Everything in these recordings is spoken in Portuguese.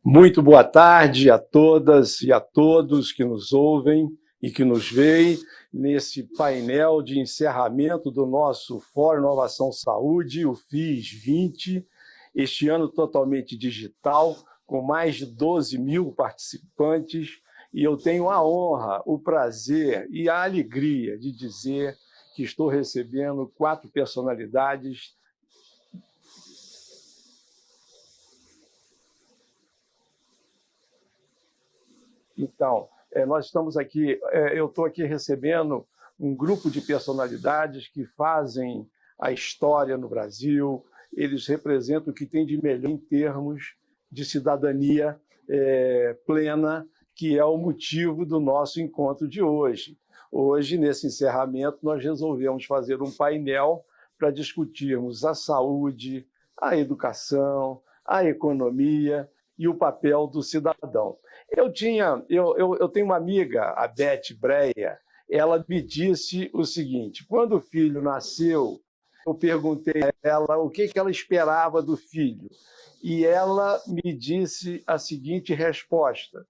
Muito boa tarde a todas e a todos que nos ouvem e que nos veem nesse painel de encerramento do nosso Fórum Inovação Saúde, o FIS 20, este ano totalmente digital, com mais de 12 mil participantes, e eu tenho a honra, o prazer e a alegria de dizer que estou recebendo 4 personalidades. Então, nós estamos aqui, eu estou aqui recebendo um grupo de personalidades que fazem a história no Brasil, eles representam o que tem de melhor em termos de cidadania plena, que é o motivo do nosso encontro de hoje. Hoje, nesse encerramento, nós resolvemos fazer um painel para discutirmos a saúde, a educação, a economia e o papel do cidadão. Eu tenho uma amiga, a Beth Breia, ela me disse o seguinte: quando o filho nasceu, eu perguntei a ela o que ela esperava do filho, e ela me disse a seguinte resposta: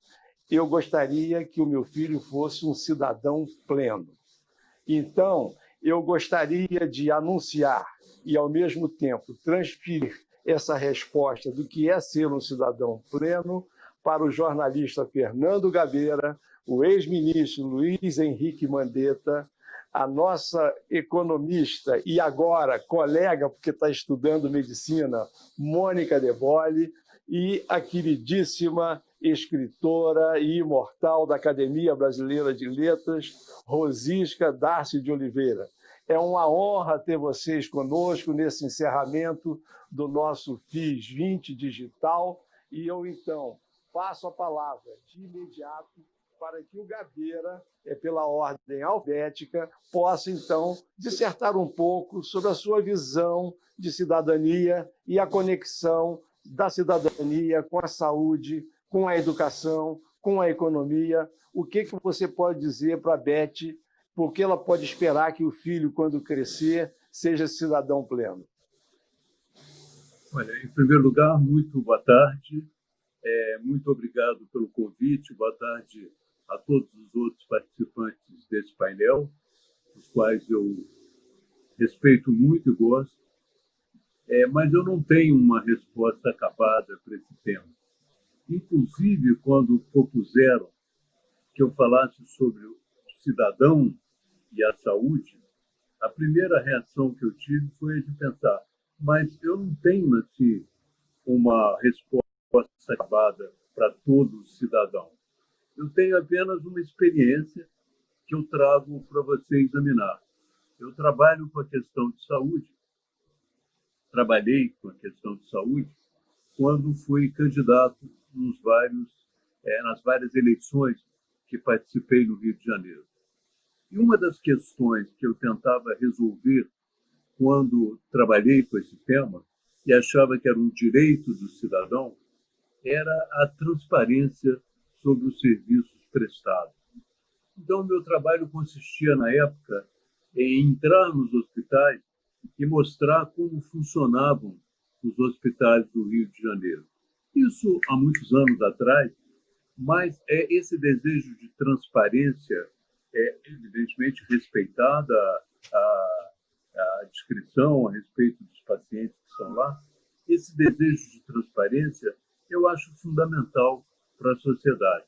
eu gostaria que o meu filho fosse um cidadão pleno. Então, eu gostaria de anunciar e, ao mesmo tempo, transferir essa resposta do que é ser um cidadão pleno para o jornalista Fernando Gabeira, o ex-ministro Luiz Henrique Mandetta, a nossa economista e agora colega, porque está estudando medicina, Mônica De Bolle, e a queridíssima escritora e imortal da Academia Brasileira de Letras, Rosisca Darcy de Oliveira. É uma honra ter vocês conosco nesse encerramento do nosso FIS 20 digital, e eu, então, passo a palavra de imediato para que o Gabeira, pela ordem alfabética, possa, então, dissertar um pouco sobre a sua visão de cidadania e a conexão da cidadania com a saúde, com a educação, com a economia. O que você pode dizer para a Beth, porque ela pode esperar que o filho, quando crescer, seja cidadão pleno? Olha, em primeiro lugar, muito boa tarde. Muito obrigado pelo convite. Boa tarde a todos os outros participantes desse painel, os quais eu respeito muito e gosto. Mas eu não tenho uma resposta acabada para esse tema. Inclusive, quando propuseram que eu falasse sobre o cidadão e a saúde, a primeira reação que eu tive foi de pensar, mas eu não tenho assim, uma resposta acabada para todo cidadão. Eu tenho apenas uma experiência que eu trago para você examinar. Eu trabalho com a questão de saúde, trabalhei com a questão de saúde quando fui candidato nas várias eleições que participei no Rio de Janeiro. E uma das questões que eu tentava resolver quando trabalhei com esse tema e achava que era um direito do cidadão era a transparência sobre os serviços prestados. Então, meu trabalho consistia, na época, em entrar nos hospitais e mostrar como funcionavam os hospitais do Rio de Janeiro. Isso há muitos anos atrás, mas esse desejo de transparência é, evidentemente, respeitada a descrição a respeito dos pacientes que estão lá. Esse desejo de transparência eu acho fundamental para a sociedade.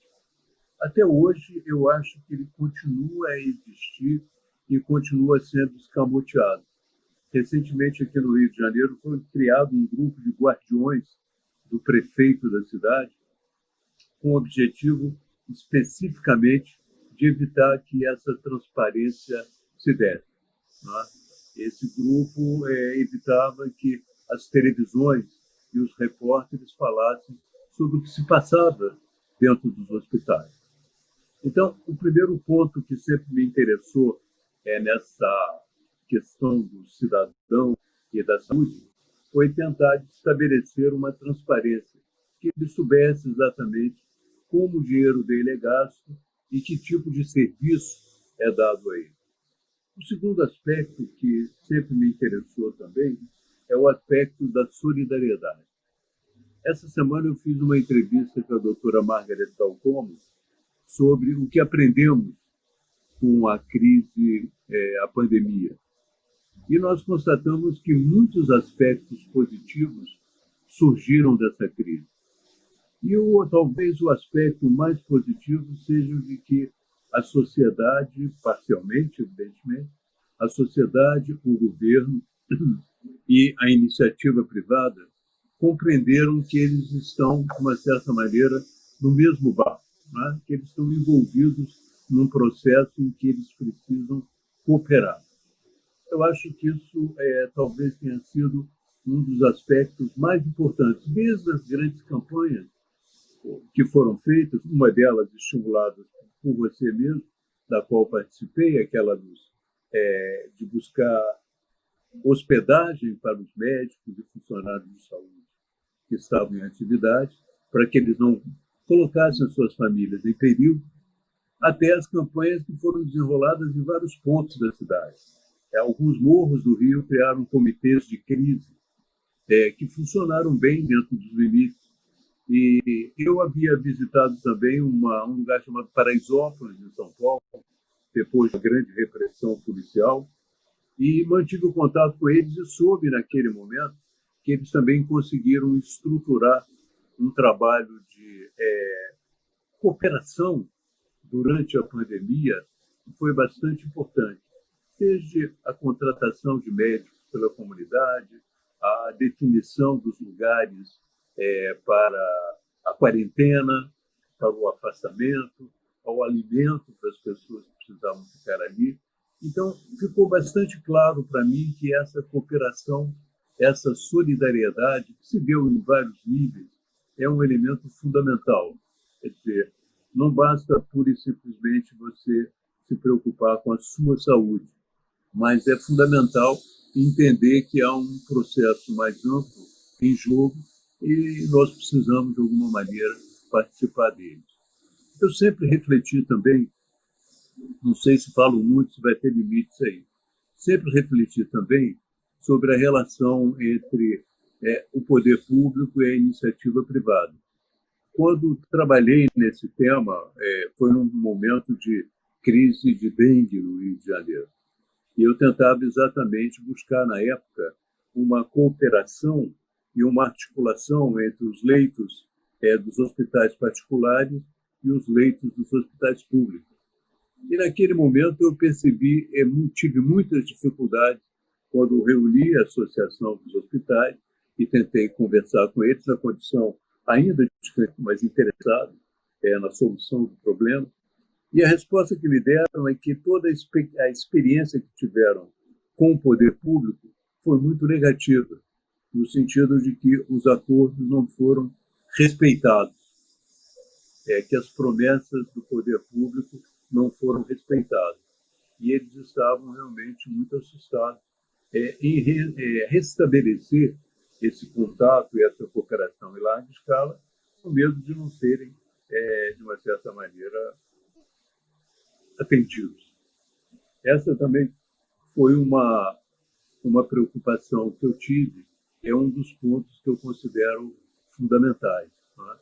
Até hoje, eu acho que ele continua a existir e continua sendo escamoteado. Recentemente, aqui no Rio de Janeiro, foi criado um grupo de guardiões do prefeito da cidade, com o objetivo especificamente de evitar que essa transparência se desse. Esse grupo evitava que as televisões e os repórteres falassem sobre o que se passava dentro dos hospitais. Então, o primeiro ponto que sempre me interessou nessa questão do cidadão e da saúde foi tentar estabelecer uma transparência, que ele soubesse exatamente como o dinheiro dele é gasto e que tipo de serviço é dado a ele. O segundo aspecto que sempre me interessou também é o aspecto da solidariedade. Essa semana eu fiz uma entrevista com a doutora Margaret Dalcomo sobre o que aprendemos com a crise, a pandemia. E nós constatamos que muitos aspectos positivos surgiram dessa crise. E talvez o aspecto mais positivo seja o de que a sociedade, parcialmente, evidentemente, a sociedade, o governo e a iniciativa privada compreenderam que eles estão, de uma certa maneira, no mesmo barco, né? Que eles estão envolvidos num processo em que eles precisam cooperar. Eu acho que isso talvez tenha sido um dos aspectos mais importantes, desde as grandes campanhas que foram feitas, uma delas estimulada por você mesmo, da qual participei, aquela de buscar hospedagem para os médicos e funcionários de saúde que estavam em atividade, para que eles não colocassem as suas famílias em perigo, até as campanhas que foram desenroladas em vários pontos da cidade. Alguns morros do Rio criaram comitês de crise que funcionaram bem dentro dos limites. E eu havia visitado também um lugar chamado Paraisópolis, em São Paulo, depois da grande repressão policial, e mantive o contato com eles e soube, naquele momento, que eles também conseguiram estruturar um trabalho de cooperação durante a pandemia, que foi bastante importante. Desde a contratação de médicos pela comunidade, a definição dos lugares para a quarentena, para o afastamento, ao alimento para as pessoas que precisavam ficar ali. Então, ficou bastante claro para mim que essa cooperação, essa solidariedade, que se deu em vários níveis, é um elemento fundamental. Quer dizer, não basta pura e simplesmente você se preocupar com a sua saúde, mas é fundamental entender que há um processo mais amplo em jogo e nós precisamos, de alguma maneira, participar dele. Eu sempre refleti também, não sei se falo muito, se vai ter limites aí, sempre refleti também sobre a relação entre o poder público e a iniciativa privada. Quando trabalhei nesse tema, foi um momento de crise de dengue no Rio de Janeiro. E eu tentava exatamente buscar, na época, uma cooperação e uma articulação entre os leitos dos hospitais particulares e os leitos dos hospitais públicos. E, naquele momento, eu percebi, tive muitas dificuldades quando reuni a Associação dos Hospitais e tentei conversar com eles na condição ainda de mais interessado na solução do problema. E a resposta que me deram é que toda a experiência que tiveram com o poder público foi muito negativa, no sentido de que os acordos não foram respeitados, que as promessas do poder público não foram respeitadas. E eles estavam realmente muito assustados em restabelecer esse contato e essa cooperação em larga escala, com medo de não serem, de uma certa maneira, atendidos. Essa também foi uma preocupação que eu tive, é um dos pontos que eu considero fundamentais. Né?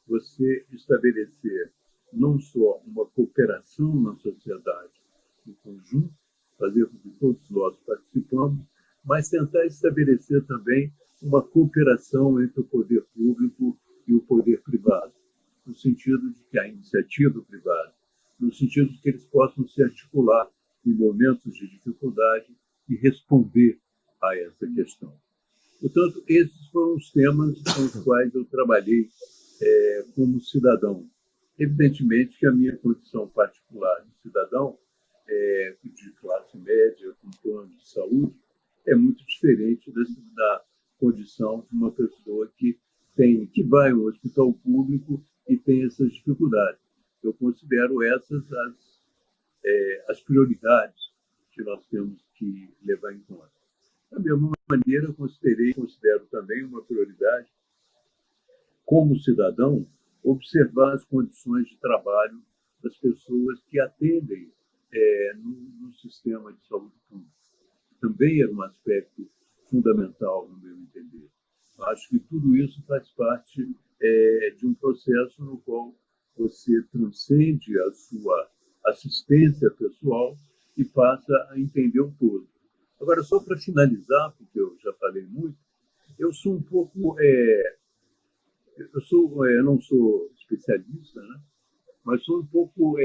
Você estabelecer não só uma cooperação na sociedade, no conjunto, fazer com que todos nós participamos, mas tentar estabelecer também uma cooperação entre o poder público e o poder privado, no sentido de que a iniciativa privada, no sentido de que eles possam se articular em momentos de dificuldade e responder a essa questão. Portanto, esses foram os temas com os quais eu trabalhei como cidadão. Evidentemente que a minha condição particular de cidadão, de classe média, com plano de saúde, é muito diferente da condição de uma pessoa que vai ao hospital público e tem essas dificuldades. Eu considero essas as prioridades que nós temos que levar em conta. Da mesma maneira, considero também uma prioridade, como cidadão, observar as condições de trabalho das pessoas que atendem no sistema de saúde pública. Também era um aspecto fundamental, no meu entender. Acho que tudo isso faz parte de um processo no qual você transcende a sua assistência pessoal e passa a entender o todo. Agora, só para finalizar, porque eu já falei muito, eu sou um pouco... eu não sou especialista, né? Mas sou um pouco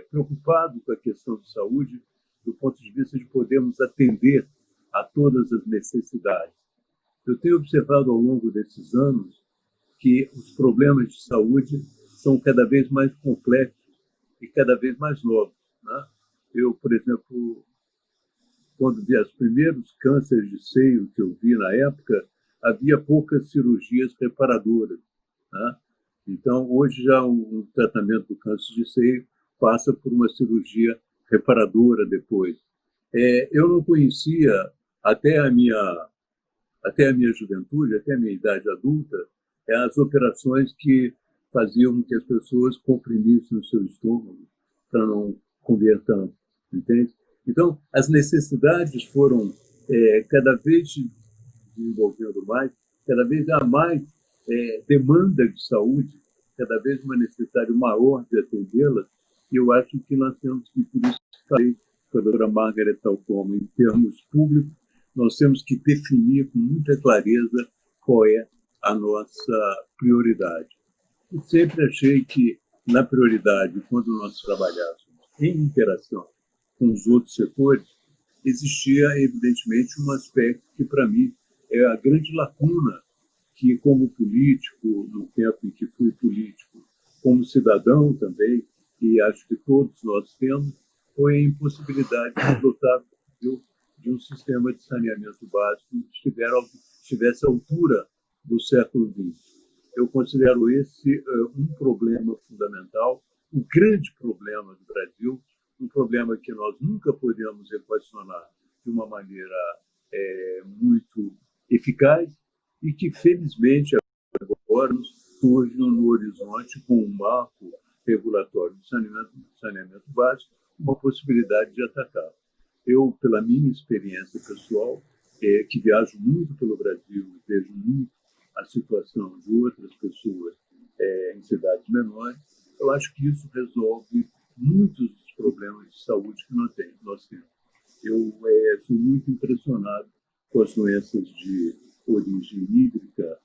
preocupado com a questão de saúde do ponto de vista de podermos atender a todas as necessidades. Eu tenho observado ao longo desses anos que os problemas de saúde são cada vez mais complexos e cada vez mais novos, né? Eu, por exemplo, quando vi os primeiros cânceres de seio que eu vi na época, havia poucas cirurgias reparadoras, né? Então, hoje já um tratamento do câncer de seio passa por uma cirurgia reparadora depois. Eu não conhecia, até a minha juventude, até a minha idade adulta, as operações que faziam com que as pessoas comprimissem o seu estômago para não comer tanto, entende? Então, as necessidades foram cada vez se desenvolvendo mais, cada vez há mais demanda de saúde, cada vez uma necessidade maior de atendê-la, e eu acho que nós temos que, por isso que falei com a doutora Margaret Talcoma, em termos públicos, nós temos que definir com muita clareza qual é a nossa prioridade. E sempre achei que, na prioridade, quando nós trabalhássemos em interação com os outros setores, existia, evidentemente, um aspecto que, para mim, é a grande lacuna que, como político, no tempo em que fui político, como cidadão também, e acho que todos nós temos, foi a impossibilidade de dotar de um sistema de saneamento básico que estivesse à altura do século XX. Eu considero esse um problema fundamental, um grande problema do Brasil, um problema que nós nunca podemos equacionar de uma maneira muito eficaz e que, felizmente, agora surge no horizonte com um marco regulatório de saneamento básico, uma possibilidade de atacar. Eu, pela minha experiência pessoal, que viajo muito pelo Brasil e vejo muito a situação de outras pessoas em cidades menores, eu acho que isso resolve muitos dos problemas de saúde que nós temos. Eu sou muito impressionado com as doenças de origem hídrica,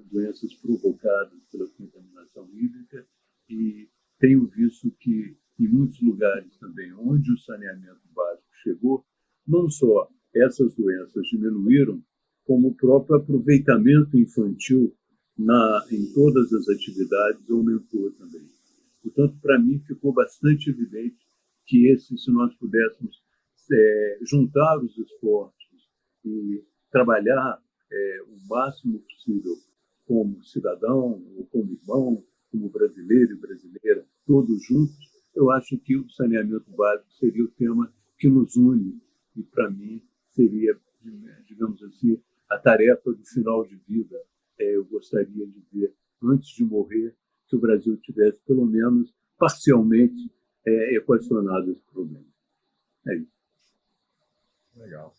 doenças provocadas pela contaminação hídrica, e tenho visto que, em muitos lugares também, onde o saneamento básico chegou, não só essas doenças diminuíram, como o próprio aproveitamento infantil em todas as atividades aumentou também. Portanto, para mim, ficou bastante evidente que se nós pudéssemos juntar os esforços e trabalhar o máximo possível como cidadão, ou como irmão, como brasileiro e brasileira, todos juntos, eu acho que o saneamento básico seria o tema que nos une e, para mim, seria, digamos assim, a tarefa do final de vida. Eu gostaria de ver, antes de morrer, que o Brasil tivesse, pelo menos, parcialmente equacionado esse problema. É isso. Legal.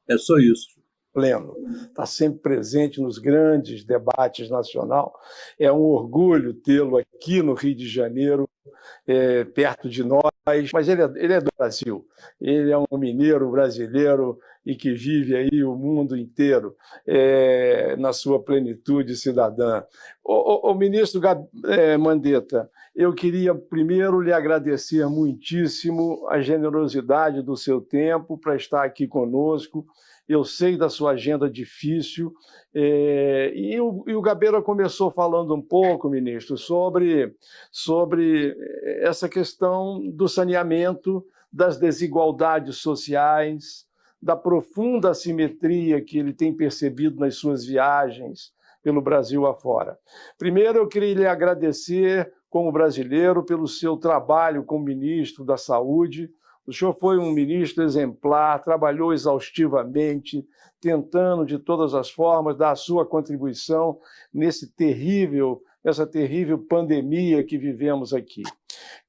É só isso. Pleno, está sempre presente nos grandes debates nacional. É um orgulho tê-lo aqui no Rio de Janeiro, perto de nós, mas ele é do Brasil. Ele é um mineiro brasileiro e que vive aí o mundo inteiro na sua plenitude cidadã. O ministro Mandetta, eu queria primeiro lhe agradecer muitíssimo a generosidade do seu tempo para estar aqui conosco. Eu sei da sua agenda difícil, e o Gabeira começou falando um pouco, ministro, sobre essa questão do saneamento, das desigualdades sociais, da profunda assimetria que ele tem percebido nas suas viagens pelo Brasil afora. Primeiro, eu queria lhe agradecer, como brasileiro, pelo seu trabalho como ministro da Saúde. O senhor foi um ministro exemplar, trabalhou exaustivamente, tentando, de todas as formas, dar a sua contribuição nessa terrível pandemia que vivemos aqui.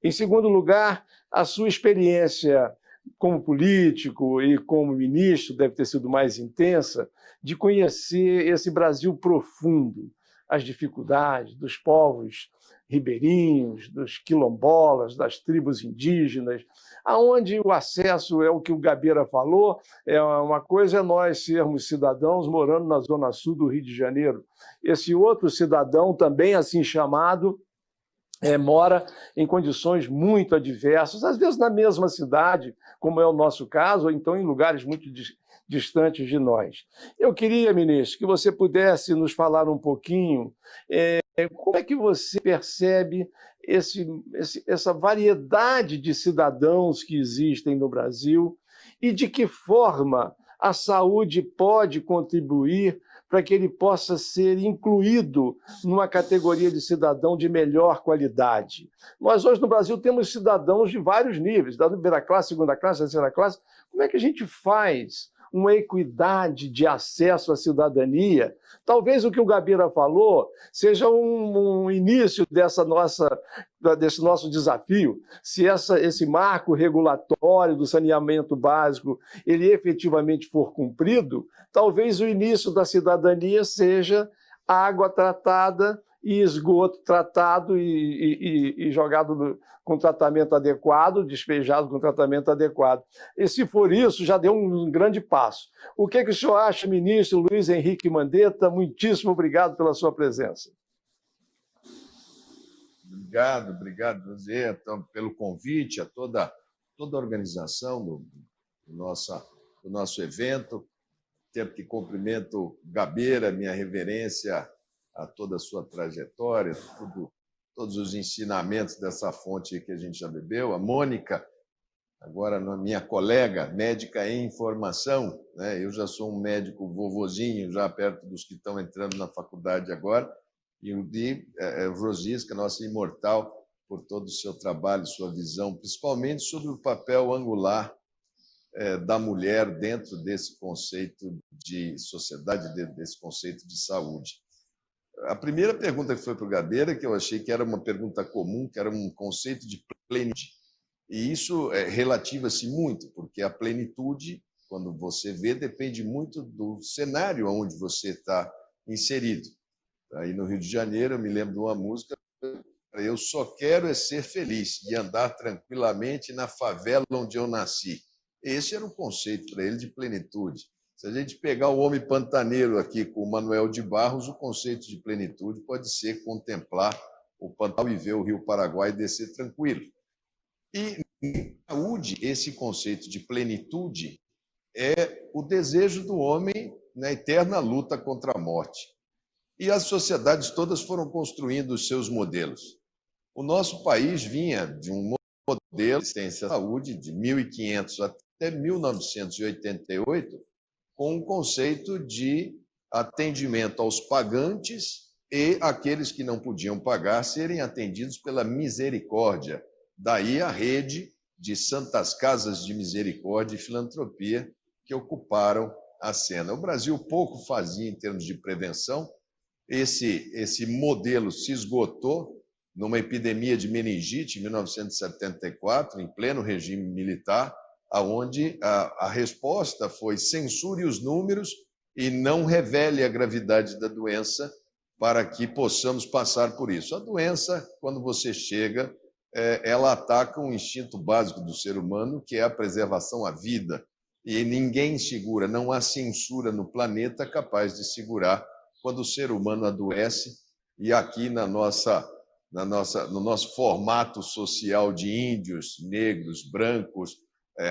Em segundo lugar, a sua experiência como político e como ministro, deve ter sido mais intensa, de conhecer esse Brasil profundo, as dificuldades dos povos ribeirinhos, dos quilombolas, das tribos indígenas, aonde o acesso é o que o Gabeira falou, uma coisa é nós sermos cidadãos morando na zona sul do Rio de Janeiro. Esse outro cidadão, também assim chamado, mora em condições muito adversas, às vezes na mesma cidade, como é o nosso caso, ou então em lugares muito distantes de nós. Eu queria, ministro, que você pudesse nos falar um pouquinho como é que você percebe essa variedade de cidadãos que existem no Brasil e de que forma a saúde pode contribuir para que ele possa ser incluído numa categoria de cidadão de melhor qualidade. Nós hoje no Brasil temos cidadãos de vários níveis, da primeira classe, segunda classe, terceira classe. Como é que a gente faz uma equidade de acesso à cidadania? Talvez o que o Gabeira falou seja um início desse nosso desafio. Se esse marco regulatório do saneamento básico ele efetivamente for cumprido, talvez o início da cidadania seja água tratada e esgoto tratado e jogado com tratamento adequado, despejado com tratamento adequado. E se for isso, já deu um grande passo. O que o senhor acha, ministro Luiz Henrique Mandetta? Muitíssimo obrigado pela sua presença. Obrigado, José, então, pelo convite, a toda a organização do nosso evento. Tempo que cumprimento Gabeira, minha reverência a toda a sua trajetória, todos os ensinamentos dessa fonte que a gente já bebeu. A Mônica, agora minha colega, médica em formação, né? Eu já sou um médico vovozinho, já perto dos que estão entrando na faculdade agora, e o Rosisca, nossa imortal, por todo o seu trabalho, sua visão, principalmente sobre o papel angular da mulher dentro desse conceito de sociedade, dentro desse conceito de saúde. A primeira pergunta que foi para o Gabeira, que eu achei que era uma pergunta comum, que era um conceito de plenitude. E isso relativa-se muito, porque a plenitude, quando você vê, depende muito do cenário onde você está inserido. Aí no Rio de Janeiro, eu me lembro de uma música, eu só quero ser feliz e andar tranquilamente na favela onde eu nasci. Esse era o conceito para ele de plenitude. Se a gente pegar o homem pantaneiro aqui com o Manuel de Barros, o conceito de plenitude pode ser contemplar o Pantanal e ver o Rio Paraguai e descer tranquilo. E em saúde, esse conceito de plenitude é o desejo do homem na eterna luta contra a morte. E as sociedades todas foram construindo os seus modelos. O nosso país vinha de um modelo de assistência à saúde de 1500 até 1988, com um conceito de atendimento aos pagantes e aqueles que não podiam pagar serem atendidos pela misericórdia. Daí a rede de santas casas de misericórdia e filantropia que ocuparam a cena. O Brasil pouco fazia em termos de prevenção. Esse modelo se esgotou numa epidemia de meningite em 1974, em pleno regime militar, onde a resposta foi censure os números e não revele a gravidade da doença para que possamos passar por isso. A doença, quando você chega, ela ataca um instinto básico do ser humano, que é a preservação à vida. E ninguém segura, não há censura no planeta capaz de segurar quando o ser humano adoece. E aqui no nosso formato social de índios, negros, brancos,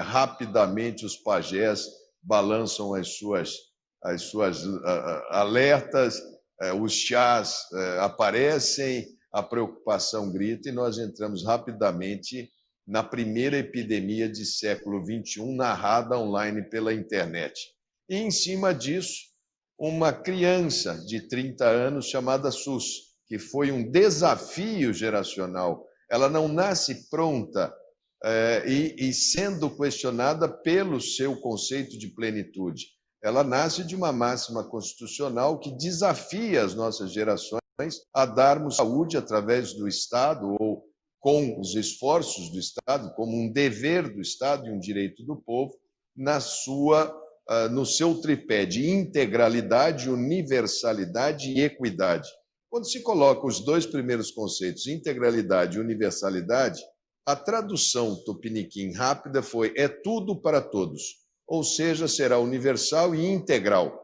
rapidamente os pajés balançam as suas alertas, os chás aparecem, a preocupação grita e nós entramos rapidamente na primeira epidemia de século XXI, narrada online pela internet. E, em cima disso, uma criança de 30 anos chamada SUS, que foi um desafio geracional. Ela não nasce pronta e sendo questionada pelo seu conceito de plenitude. Ela nasce de uma máxima constitucional que desafia as nossas gerações a darmos saúde através do Estado ou com os esforços do Estado, como um dever do Estado e um direito do povo, no seu tripé de integralidade, universalidade e equidade. Quando se coloca os dois primeiros conceitos, integralidade e universalidade, a tradução tupiniquim rápida foi: é tudo para todos, ou seja, será universal e integral.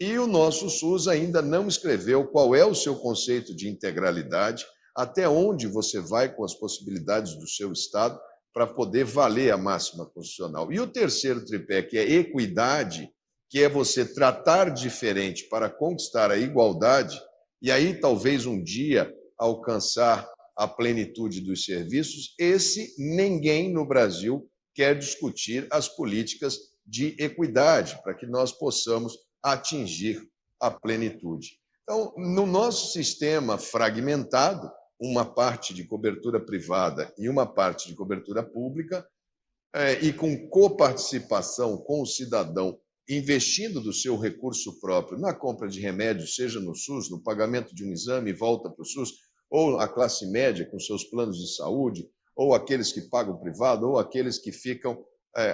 E o nosso SUS ainda não escreveu qual é o seu conceito de integralidade, até onde você vai com as possibilidades do seu Estado para poder valer a máxima constitucional. E o terceiro tripé, que é equidade, que é você tratar diferente para conquistar a igualdade, e aí talvez um dia alcançar a plenitude dos serviços, esse ninguém no Brasil quer discutir as políticas de equidade, para que nós possamos atingir a plenitude. Então, no nosso sistema fragmentado, uma parte de cobertura privada e uma parte de cobertura pública, e com coparticipação com o cidadão, investindo do seu recurso próprio na compra de remédios, seja no SUS, no pagamento de um exame e volta para o SUS, ou a classe média com seus planos de saúde, ou aqueles que pagam privado, ou aqueles que ficam,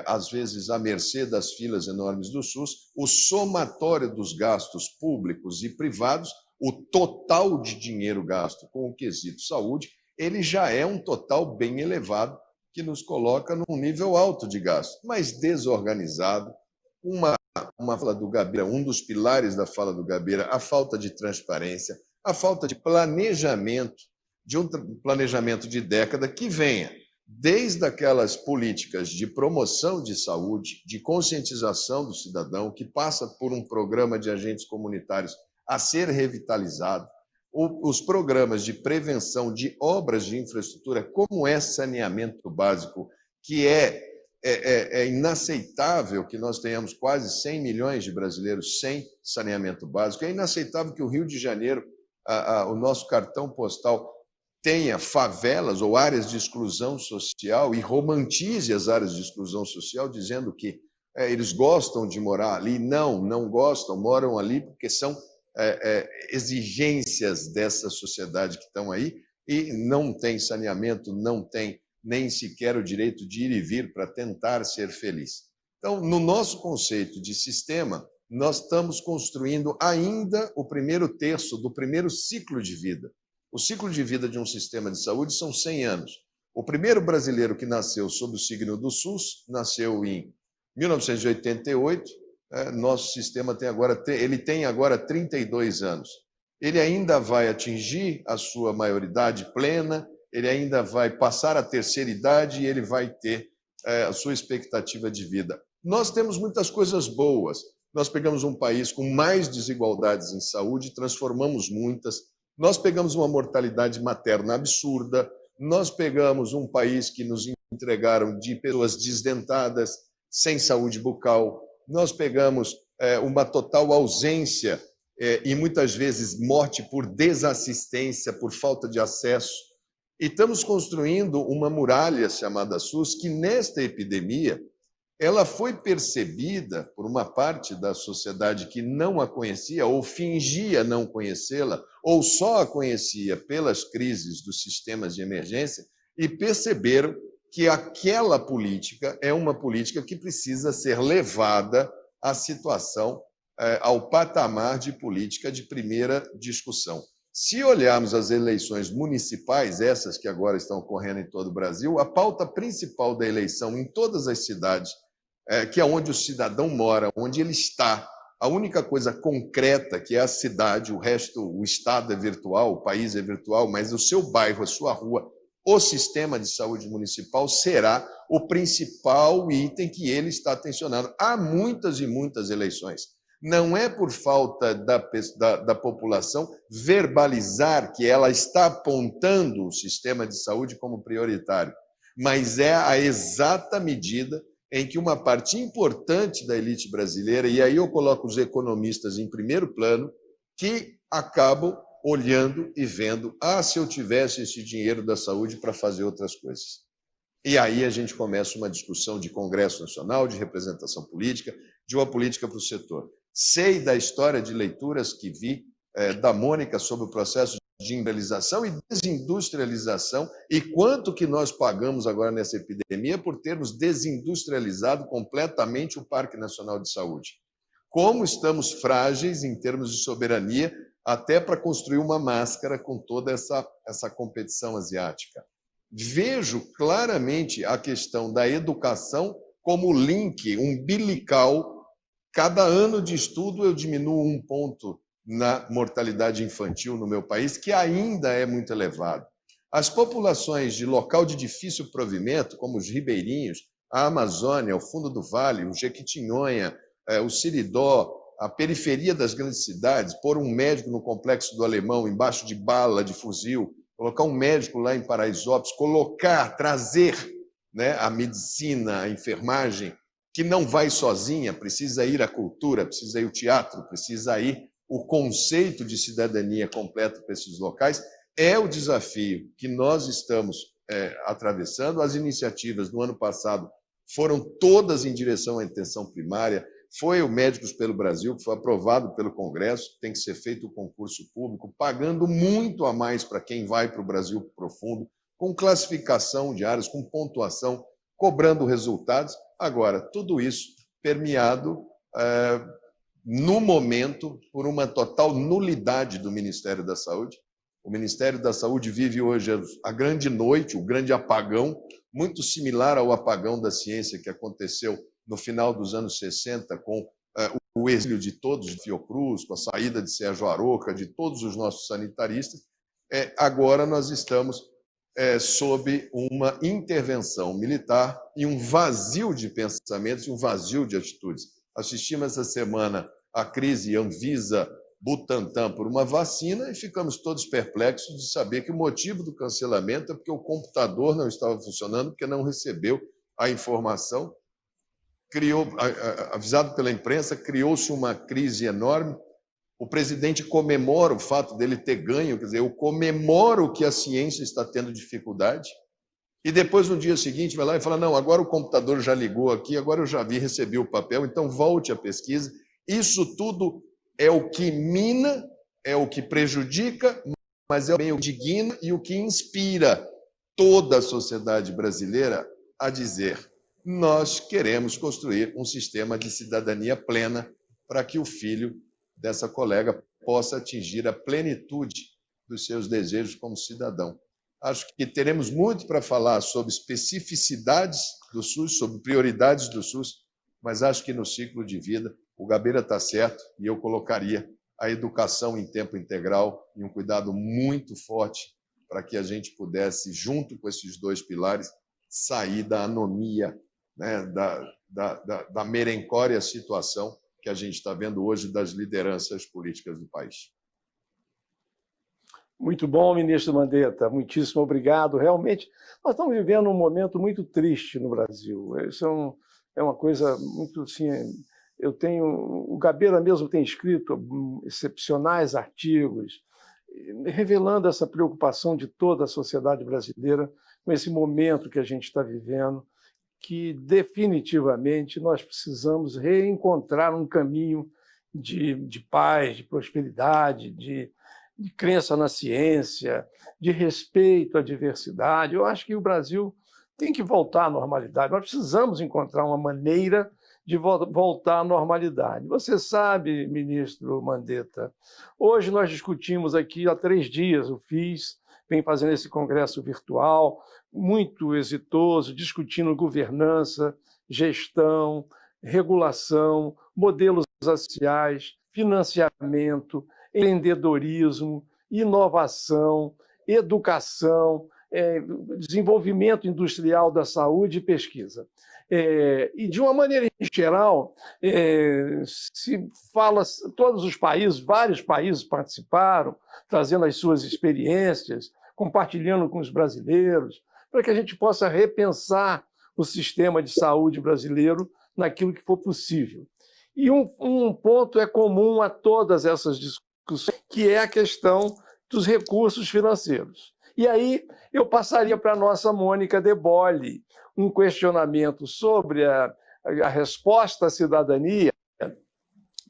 às vezes, à mercê das filas enormes do SUS, o somatório dos gastos públicos e privados, o total de dinheiro gasto com o quesito saúde, ele já é um total bem elevado, que nos coloca num nível alto de gasto, mas desorganizado. Uma fala do Gabeira, um dos pilares da fala do Gabeira, a falta de transparência, a falta de planejamento, de um planejamento de década que venha desde aquelas políticas de promoção de saúde, de conscientização do cidadão, que passa por um programa de agentes comunitários a ser revitalizado, os programas de prevenção de obras de infraestrutura, como é saneamento básico, que é inaceitável que nós tenhamos quase 100 milhões de brasileiros sem saneamento básico, é inaceitável que o Rio de Janeiro, o nosso cartão postal, tenha favelas ou áreas de exclusão social e romantize as áreas de exclusão social, dizendo que eles gostam de morar ali. Não gostam, moram ali porque são exigências dessa sociedade que estão aí, e não tem saneamento, não tem nem sequer o direito de ir e vir para tentar ser feliz. Então, no nosso conceito de sistema, nós estamos construindo ainda o primeiro terço do primeiro ciclo de vida. O ciclo de vida de um sistema de saúde são 100 anos. O primeiro brasileiro que nasceu sob o signo do SUS nasceu em 1988. Nosso sistema tem agora 32 anos. Ele ainda vai atingir a sua maioridade plena, ele ainda vai passar a terceira idade e ele vai ter a sua expectativa de vida. Nós temos muitas coisas boas. Nós pegamos um país com mais desigualdades em saúde, transformamos muitas. Nós pegamos uma mortalidade materna absurda. Nós pegamos um país que nos entregaram de pessoas desdentadas, sem saúde bucal. Nós pegamos uma total ausência e muitas vezes morte por desassistência, por falta de acesso. E estamos construindo uma muralha chamada SUS, que nesta epidemia ela foi percebida por uma parte da sociedade que não a conhecia ou fingia não conhecê-la, ou só a conhecia pelas crises dos sistemas de emergência, e perceberam que aquela política é uma política que precisa ser levada à situação, ao patamar de política de primeira discussão. Se olharmos as eleições municipais, essas que agora estão ocorrendo em todo o Brasil, a pauta principal da eleição em todas as cidades, que é onde o cidadão mora, onde ele está, a única coisa concreta que é a cidade, o resto, o Estado é virtual, o país é virtual, mas o seu bairro, a sua rua, o sistema de saúde municipal será o principal item que ele está tensionando. Há muitas e muitas eleições. Não é por falta da população verbalizar que ela está apontando o sistema de saúde como prioritário, mas é a exata medida em que uma parte importante da elite brasileira, e aí eu coloco os economistas em primeiro plano, que acabam olhando e vendo: se eu tivesse esse dinheiro da saúde para fazer outras coisas. E aí a gente começa uma discussão de Congresso Nacional, de representação política, de uma política para o setor. Sei da história de leituras que vi da Mônica sobre o processo de industrialização e desindustrialização, e quanto que nós pagamos agora nessa epidemia por termos desindustrializado completamente o Parque Nacional de Saúde. Como estamos frágeis em termos de soberania, até para construir uma máscara com toda essa competição asiática. Vejo claramente a questão da educação como link umbilical. Cada ano de estudo eu diminuo 1 ponto na mortalidade infantil no meu país, que ainda é muito elevado. As populações de local de difícil provimento, como os ribeirinhos, a Amazônia, o fundo do Vale, o Jequitinhonha, o Siridó, a periferia das grandes cidades, pôr um médico no Complexo do Alemão, embaixo de bala, de fuzil, colocar um médico lá em Paraisópolis, trazer, né, a medicina, a enfermagem, que não vai sozinha, precisa ir à cultura, precisa ir ao teatro, precisa ir o conceito de cidadania completa para esses locais, é o desafio que nós estamos atravessando. As iniciativas do ano passado foram todas em direção à atenção primária. Foi o Médicos pelo Brasil, que foi aprovado pelo Congresso, tem que ser feito o concurso público, pagando muito a mais para quem vai para o Brasil Profundo, com classificação de áreas, com pontuação, cobrando resultados. Agora, tudo isso permeado, no momento, por uma total nulidade do Ministério da Saúde. O Ministério da Saúde vive hoje a grande noite, o grande apagão, muito similar ao apagão da ciência que aconteceu no final dos anos 60, com o exílio de todos de Fiocruz, com a saída de Sérgio Aroca, de todos os nossos sanitaristas. Agora nós estamos sob uma intervenção militar e um vazio de pensamentos e um vazio de atitudes. Assistimos essa semana a crise Anvisa-Butantan por uma vacina e ficamos todos perplexos de saber que o motivo do cancelamento é porque o computador não estava funcionando, porque não recebeu a informação. Avisado pela imprensa, criou-se uma crise enorme. O presidente comemora o fato dele ter ganho, quer dizer, eu comemoro que a ciência está tendo dificuldade, e depois, no dia seguinte, vai lá e fala, não, agora o computador já ligou aqui, agora eu já recebi o papel, então volte à pesquisa. Isso tudo é o que mina, é o que prejudica, mas é o que digna e o que inspira toda a sociedade brasileira a dizer: nós queremos construir um sistema de cidadania plena para que o filho dessa colega possa atingir a plenitude dos seus desejos como cidadão. Acho que teremos muito para falar sobre especificidades do SUS, sobre prioridades do SUS, mas acho que no ciclo de vida o Gabeira está certo e eu colocaria a educação em tempo integral e um cuidado muito forte para que a gente pudesse, junto com esses 2 pilares, sair da anomia, né, da merencória situação que a gente está vendo hoje das lideranças políticas do país. Muito bom, ministro Mandetta, muitíssimo obrigado. Realmente, nós estamos vivendo um momento muito triste no Brasil. Isso é uma coisa muito assim. O Gabeira mesmo tem escrito excepcionais artigos, revelando essa preocupação de toda a sociedade brasileira com esse momento que a gente está vivendo, que definitivamente nós precisamos reencontrar um caminho de paz, de prosperidade, de crença na ciência, de respeito à diversidade. Eu acho que o Brasil tem que voltar à normalidade. Nós precisamos encontrar uma maneira de voltar à normalidade. Você sabe, ministro Mandetta, hoje nós discutimos aqui há 3 dias, o FIS vem fazendo esse congresso virtual, muito exitoso, discutindo governança, gestão, regulação, modelos sociais, financiamento, empreendedorismo, inovação, educação, desenvolvimento industrial da saúde e pesquisa. E, de uma maneira geral, se fala, todos os países, vários países participaram, trazendo as suas experiências, compartilhando com os brasileiros, para que a gente possa repensar o sistema de saúde brasileiro naquilo que for possível. E um ponto é comum a todas essas discussões, que é a questão dos recursos financeiros. E aí eu passaria para a nossa Mônica De Bolle um questionamento sobre a resposta à cidadania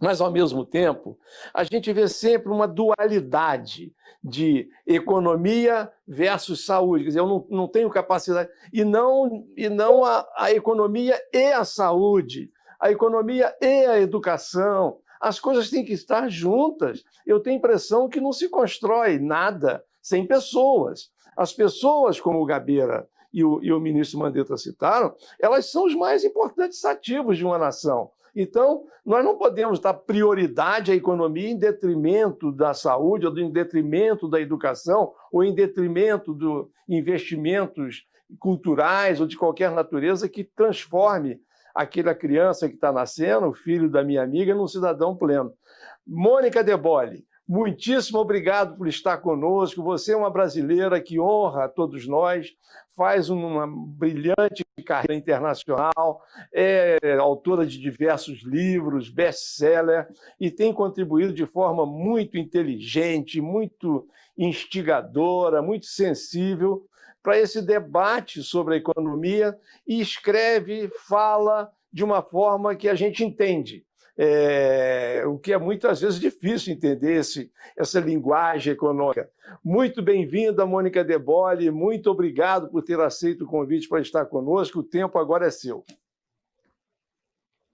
Mas, ao mesmo tempo, a gente vê sempre uma dualidade de economia versus saúde. Quer dizer, eu não tenho capacidade. E não a economia e a saúde, a economia e a educação. As coisas têm que estar juntas. Eu tenho a impressão que não se constrói nada sem pessoas. As pessoas, como o Gabeira e o ministro Mandetta citaram, elas são os mais importantes ativos de uma nação. Então, nós não podemos dar prioridade à economia em detrimento da saúde, ou em detrimento da educação, ou em detrimento de investimentos culturais ou de qualquer natureza que transforme aquela criança que está nascendo, o filho da minha amiga, num cidadão pleno. Mônica De Bolle, muitíssimo obrigado por estar conosco. Você é uma brasileira que honra a todos nós, faz uma brilhante carreira internacional, é autora de diversos livros, best-seller, e tem contribuído de forma muito inteligente, muito instigadora, muito sensível para esse debate sobre a economia, e escreve, fala de uma forma que a gente entende. O que é muitas vezes difícil entender essa linguagem econômica. Muito bem-vinda, Mônica De Bolle, muito obrigado por ter aceito o convite para estar conosco, o tempo agora é seu.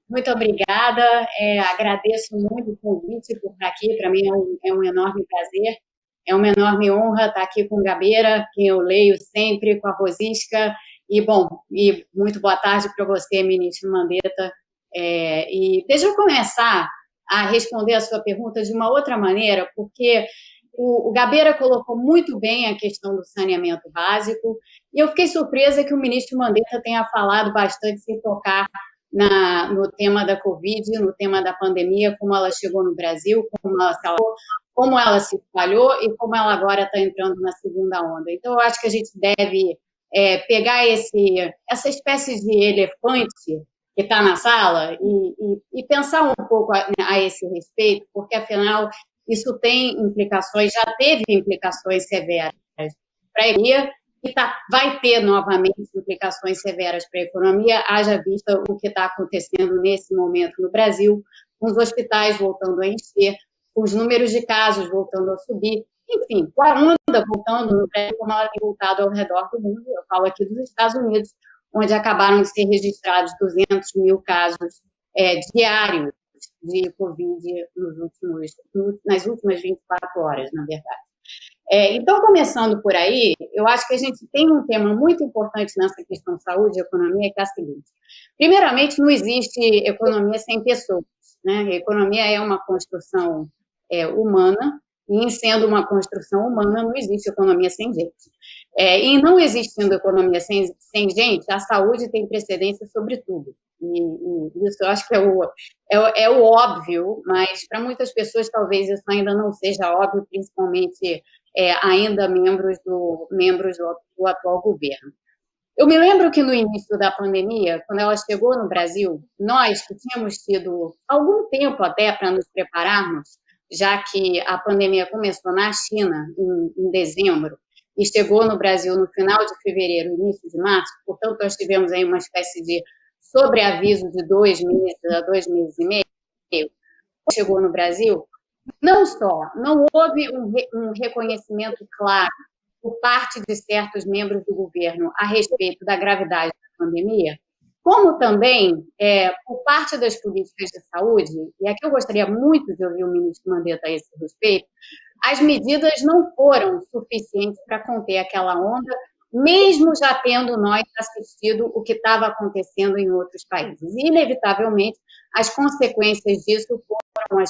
Muito obrigada, agradeço muito o convite por estar aqui, para mim é um enorme prazer, é uma enorme honra estar aqui com o Gabeira, quem eu leio sempre, com a Rosisca, e muito boa tarde para você, ministro Mandetta. E deixa eu começar a responder a sua pergunta de uma outra maneira, porque o Gabeira colocou muito bem a questão do saneamento básico, e eu fiquei surpresa que o ministro Mandetta tenha falado bastante sem tocar no tema da Covid, no tema da pandemia, como ela chegou no Brasil, como ela se espalhou e como ela agora está entrando na segunda onda. Então, eu acho que a gente deve pegar essa espécie de elefante que está na sala e pensar um pouco a esse respeito, porque, afinal, isso tem implicações, já teve implicações severas para a economia e vai ter novamente implicações severas para a economia, haja vista o que está acontecendo nesse momento no Brasil, com os hospitais voltando a encher, com os números de casos voltando a subir, enfim, com a onda voltando no Brasil, como ela tem voltado ao redor do mundo. Eu falo aqui dos Estados Unidos, onde acabaram de ser registrados 200 mil casos diários de Covid nas últimas 24 horas, na verdade. Então, começando por aí, eu acho que a gente tem um tema muito importante nessa questão de saúde e economia, que é a seguinte. Primeiramente, não existe economia sem pessoas, né? A economia é uma construção humana, e, em sendo uma construção humana, não existe economia sem gente. E não existindo economia sem gente, a saúde tem precedência sobre tudo. E isso eu acho que é o óbvio, mas para muitas pessoas talvez isso ainda não seja óbvio, principalmente ainda membros do atual governo. Eu me lembro que no início da pandemia, quando ela chegou no Brasil, nós que tínhamos tido algum tempo até para nos prepararmos, já que a pandemia começou na China em dezembro e chegou no Brasil no final de fevereiro, início de março, portanto, nós tivemos aí uma espécie de sobreaviso de 2 meses a 2 meses e meio. Chegou no Brasil, não houve um reconhecimento claro por parte de certos membros do governo a respeito da gravidade da pandemia, como também, por parte das políticas de saúde, e aqui eu gostaria muito de ouvir o ministro Mandetta a esse respeito, as medidas não foram suficientes para conter aquela onda, mesmo já tendo nós assistido o que estava acontecendo em outros países. E, inevitavelmente, as consequências disso foram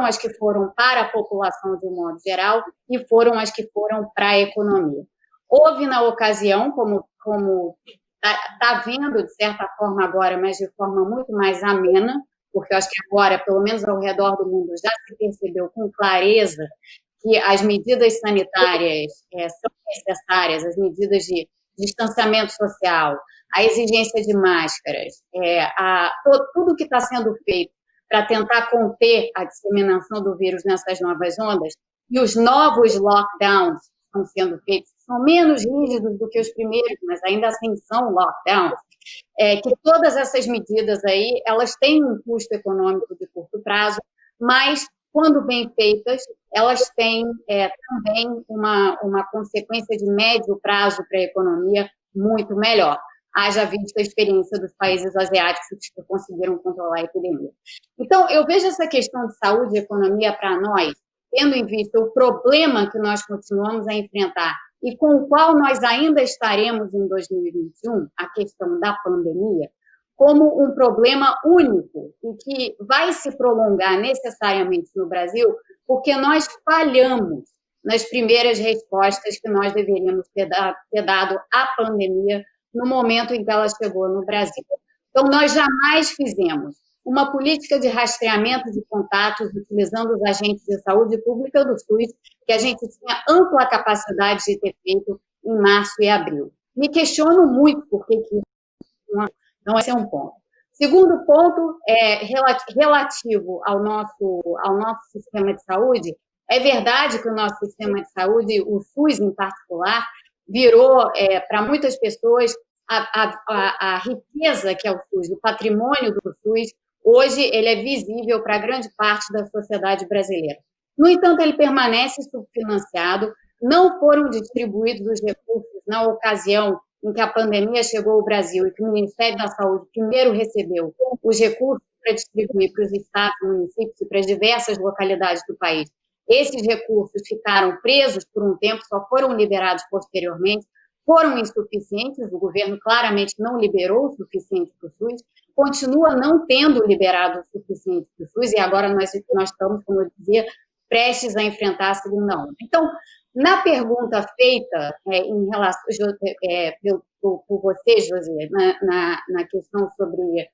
as que foram para a população de um modo geral e foram as que foram para a economia. Houve, na ocasião, como está vendo, de certa forma agora, mas de forma muito mais amena, porque eu acho que agora, pelo menos ao redor do mundo, já se percebeu com clareza que as medidas sanitárias são necessárias, as medidas de distanciamento social, a exigência de máscaras, tudo que está sendo feito para tentar conter a disseminação do vírus nessas novas ondas, e os novos lockdowns que estão sendo feitos, são menos rígidos do que os primeiros, mas ainda assim são lockdowns, que todas essas medidas aí, elas têm um custo econômico de curto prazo, mas, quando bem feitas, elas têm também uma consequência de médio prazo para a economia muito melhor. Haja visto a experiência dos países asiáticos que conseguiram controlar a epidemia. Então, eu vejo essa questão de saúde e economia para nós, tendo em vista o problema que nós continuamos a enfrentar e com o qual nós ainda estaremos em 2021, a questão da pandemia, como um problema único e que vai se prolongar necessariamente no Brasil, porque nós falhamos nas primeiras respostas que nós deveríamos ter dado à pandemia no momento em que ela chegou no Brasil. Então, nós jamais fizemos uma política de rastreamento de contatos utilizando os agentes de saúde pública do SUS, que a gente tinha ampla capacidade de ter feito em março e abril. Me questiono muito por que isso não é um ponto. Segundo ponto, relativo ao nosso sistema de saúde, é verdade que o nosso sistema de saúde, o SUS em particular, virou, para muitas pessoas, a riqueza que é o SUS, o patrimônio do SUS, hoje ele é visível para grande parte da sociedade brasileira. No entanto, ele permanece subfinanciado, não foram distribuídos os recursos na ocasião em que a pandemia chegou ao Brasil e que o Ministério da Saúde primeiro recebeu os recursos para distribuir para os estados, municípios e para as diversas localidades do país. Esses recursos ficaram presos por um tempo, só foram liberados posteriormente, foram insuficientes, o governo claramente não liberou o suficiente para o SUS, continua não tendo liberado o suficiente para o SUS, e agora nós estamos, como eu dizia, prestes a enfrentar a segunda onda. Então, na pergunta feita em relação, por você, José, na questão sobre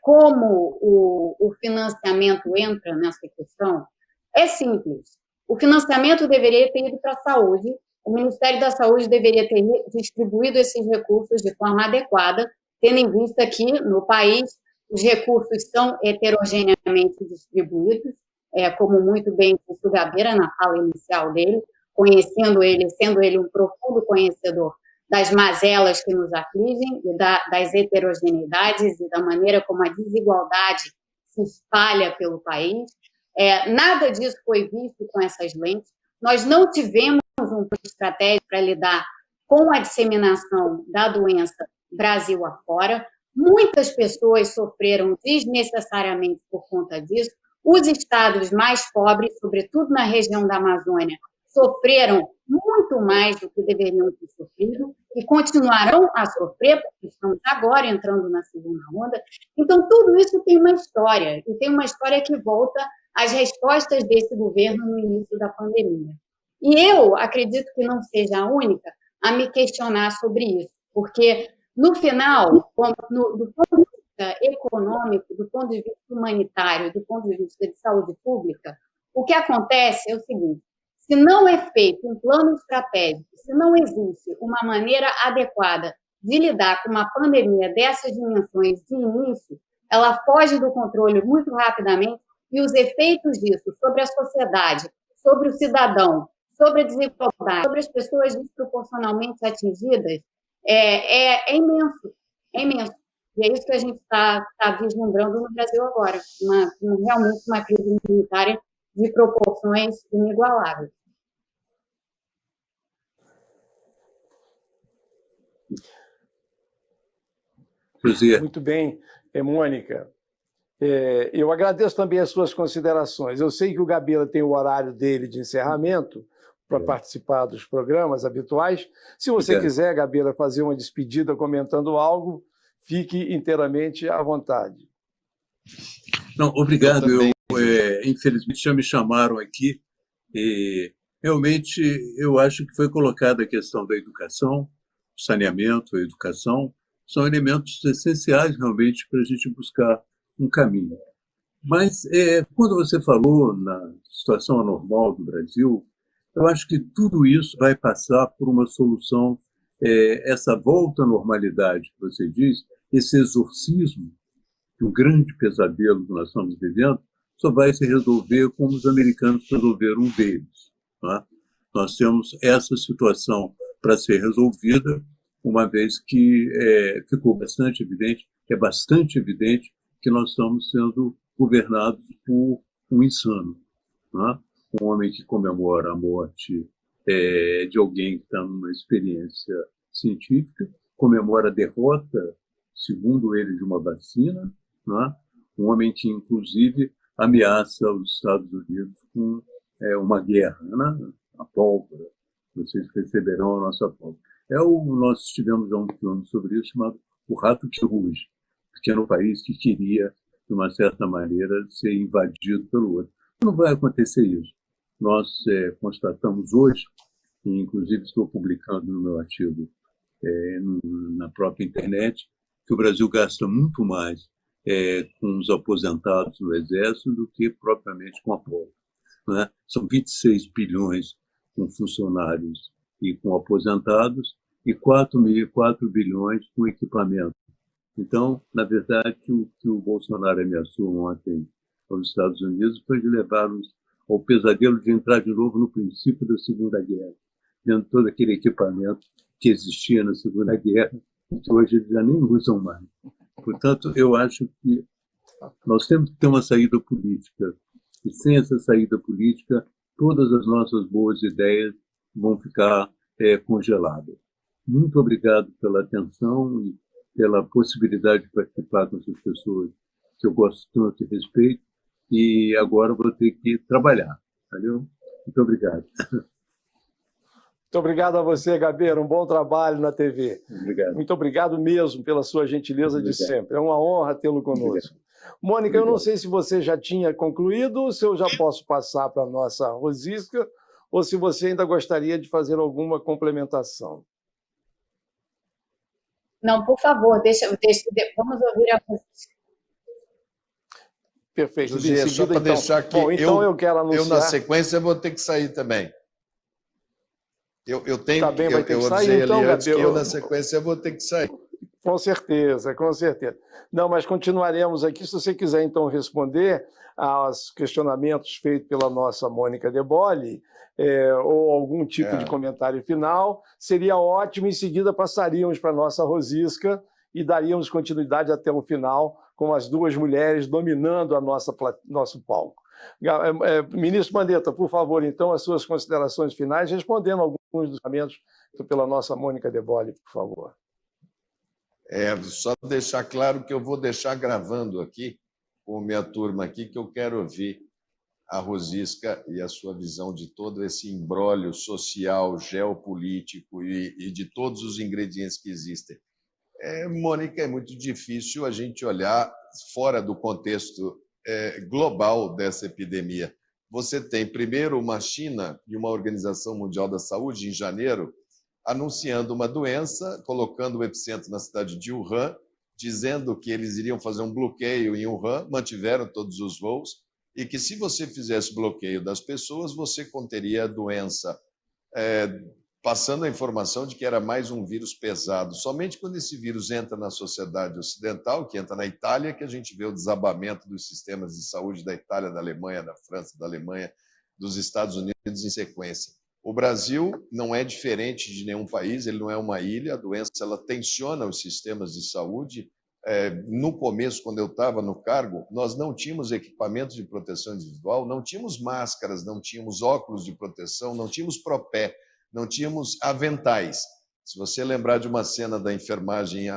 como o financiamento entra nessa questão, é simples. O financiamento deveria ter ido para a saúde, o Ministério da Saúde deveria ter distribuído esses recursos de forma adequada, tendo em vista que, no país, os recursos são heterogeneamente distribuídos, como muito bem disse o Gabeira na fala inicial dele, conhecendo ele, sendo ele um profundo conhecedor das mazelas que nos afligem e das heterogeneidades e da maneira como a desigualdade se espalha pelo país. Nada disso foi visto com essas lentes. Nós não tivemos uma estratégia para lidar com a disseminação da doença Brasil afora. Muitas pessoas sofreram desnecessariamente por conta disso. Os estados mais pobres, sobretudo na região da Amazônia, sofreram muito mais do que deveriam ter sofrido e continuarão a sofrer, porque estamos agora entrando na segunda onda. Então, tudo isso tem uma história, e tem uma história que volta às respostas desse governo no início da pandemia. E eu acredito que não seja a única a me questionar sobre isso, porque, no final, do ponto de vista econômico, do ponto de vista humanitário, do ponto de vista de saúde pública, o que acontece é o seguinte: se não é feito um plano estratégico, se não existe uma maneira adequada de lidar com uma pandemia dessas dimensões de início, ela foge do controle muito rapidamente e os efeitos disso sobre a sociedade, sobre o cidadão, sobre a desigualdade, sobre as pessoas desproporcionalmente atingidas, é imenso, é imenso. E é isso que a gente está vislumbrando no Brasil agora, realmente uma crise humanitária de proporções inigualáveis. Muito bem, Mônica. Eu agradeço também as suas considerações. Eu sei que o Gabeira tem o horário dele de encerramento para participar dos programas habituais. Se você quiser, Gabeira, fazer uma despedida comentando algo, fique inteiramente à vontade. Não, obrigado. Infelizmente já me chamaram aqui e realmente eu acho que foi colocada a questão da educação, saneamento, a educação, são elementos essenciais realmente para a gente buscar um caminho. Mas quando você falou na situação anormal do Brasil, eu acho que tudo isso vai passar por uma solução, essa volta à normalidade que você diz, esse exorcismo, um grande pesadelo que nós estamos vivendo, só vai se resolver como os americanos resolveram um deles. Tá? Nós temos essa situação para ser resolvida uma vez que ficou bastante evidente, é bastante evidente que nós estamos sendo governados por um insano, né? Um homem que comemora a morte de alguém que está numa experiência científica, comemora a derrota, segundo ele, de uma vacina, né? Um homem que, inclusive, ameaça os Estados Unidos com uma guerra, né? A pólvora. Vocês receberão a nossa pólvora. Nós tivemos um filme sobre isso chamado O Rato que Ruge, pequeno país que queria, de uma certa maneira, ser invadido pelo outro. Não vai acontecer isso. Nós constatamos hoje, e inclusive estou publicando no meu artigo na própria internet, que o Brasil gasta muito mais com os aposentados do Exército do que propriamente com a pólvora, né? São 26 bilhões com funcionários e com aposentados e 4 bilhões com equipamento. Então, na verdade, o que o Bolsonaro ameaçou ontem aos Estados Unidos foi de levá-los ao pesadelo de entrar de novo no princípio da Segunda Guerra, tendo todo aquele equipamento que existia na Segunda Guerra, que hoje eles já nem usam mais. Portanto, eu acho que nós temos que ter uma saída política. E sem essa saída política, todas as nossas boas ideias vão ficar congeladas. Muito obrigado pela atenção e pela possibilidade de participar com essas pessoas que eu gosto tanto e respeito. E agora vou ter que trabalhar. Valeu? Muito obrigado. Muito obrigado a você, Gabeira. Um bom trabalho na TV. Obrigado. Muito obrigado mesmo pela sua gentileza de sempre. É uma honra tê-lo conosco. Obrigado. Mônica, eu não sei se você já tinha concluído ou se eu já posso passar para a nossa Rosisca ou se você ainda gostaria de fazer alguma complementação. Não, por favor, vamos ouvir a Rosisca. Perfeito. José, só para deixar que eu quero anunciar... eu, na sequência, vou ter que sair também. Eu tenho Também vai ter que sair, dizer então, ali antes que Gabriel. eu, na sequência, vou ter que sair. Com certeza, com certeza. Não, mas continuaremos aqui. Se você quiser, então, responder aos questionamentos feitos pela nossa Mônica De Bolle, ou algum tipo de comentário final, seria ótimo. Em seguida, passaríamos para a nossa Rosisca e daríamos continuidade até o final, com as duas mulheres dominando a nosso palco. Ministro Mandetta, por favor, então, as suas considerações finais, respondendo alguns dos comentários pela nossa Mônica De Bolle, por favor. Só deixar claro que eu vou deixar gravando aqui, com minha turma aqui, que eu quero ouvir a Rosisca e a sua visão de todo esse imbróglio social, geopolítico e de todos os ingredientes que existem. Mônica, é muito difícil a gente olhar fora do contexto global dessa epidemia. Você tem, primeiro, uma China e uma Organização Mundial da Saúde, em janeiro, anunciando uma doença, colocando o epicentro na cidade de Wuhan, dizendo que eles iriam fazer um bloqueio em Wuhan, mantiveram todos os voos, e que se você fizesse bloqueio das pessoas, você conteria a doença, passando a informação de que era mais um vírus pesado. Somente quando esse vírus entra na sociedade ocidental, que entra na Itália, que a gente vê o desabamento dos sistemas de saúde da Itália, da Alemanha, da França, da Alemanha, dos Estados Unidos em sequência. O Brasil não é diferente de nenhum país, ele não é uma ilha, a doença ela tensiona os sistemas de saúde. No começo, quando eu estava no cargo, nós não tínhamos equipamentos de proteção individual, não tínhamos máscaras, não tínhamos óculos de proteção, não tínhamos propé, não tínhamos aventais. Se você lembrar de uma cena da enfermagem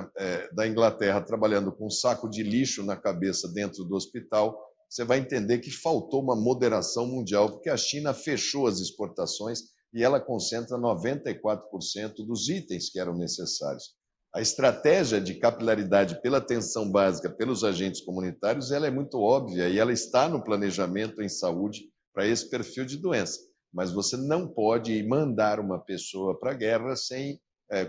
da Inglaterra trabalhando com um saco de lixo na cabeça dentro do hospital, você vai entender que faltou uma moderação mundial, porque a China fechou as exportações e ela concentra 94% dos itens que eram necessários. A estratégia de capilaridade pela atenção básica pelos agentes comunitários ela é muito óbvia e ela está no planejamento em saúde para esse perfil de doença. Mas você não pode mandar uma pessoa para a guerra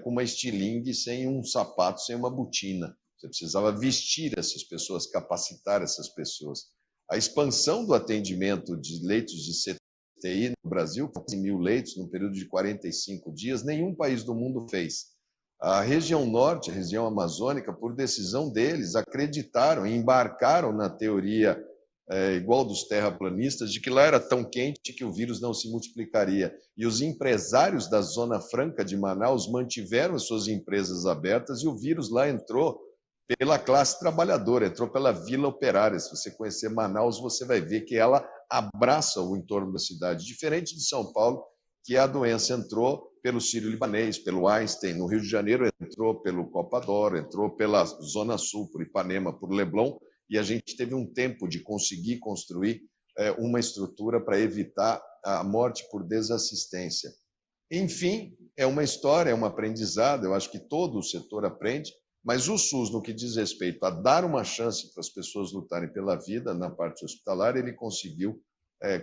com uma estilingue, sem um sapato, sem uma botina. Você precisava vestir essas pessoas, capacitar essas pessoas. A expansão do atendimento de leitos de CTI no Brasil, 1.000 leitos no período de 45 dias, nenhum país do mundo fez. A região norte, a região amazônica, por decisão deles, acreditaram e embarcaram na teoria igual dos terraplanistas, de que lá era tão quente que o vírus não se multiplicaria. E os empresários da Zona Franca de Manaus mantiveram as suas empresas abertas e o vírus lá entrou pela classe trabalhadora, entrou pela Vila Operária. Se você conhecer Manaus, você vai ver que ela abraça o entorno da cidade, diferente de São Paulo, que a doença entrou pelo Sírio-Libanês, pelo Einstein, no Rio de Janeiro entrou pelo Copador, entrou pela Zona Sul, por Ipanema, por Leblon, e a gente teve um tempo de conseguir construir uma estrutura para evitar a morte por desassistência. Enfim, é uma história, é um aprendizado, eu acho que todo o setor aprende, mas o SUS, no que diz respeito a dar uma chance para as pessoas lutarem pela vida na parte hospitalar, ele conseguiu,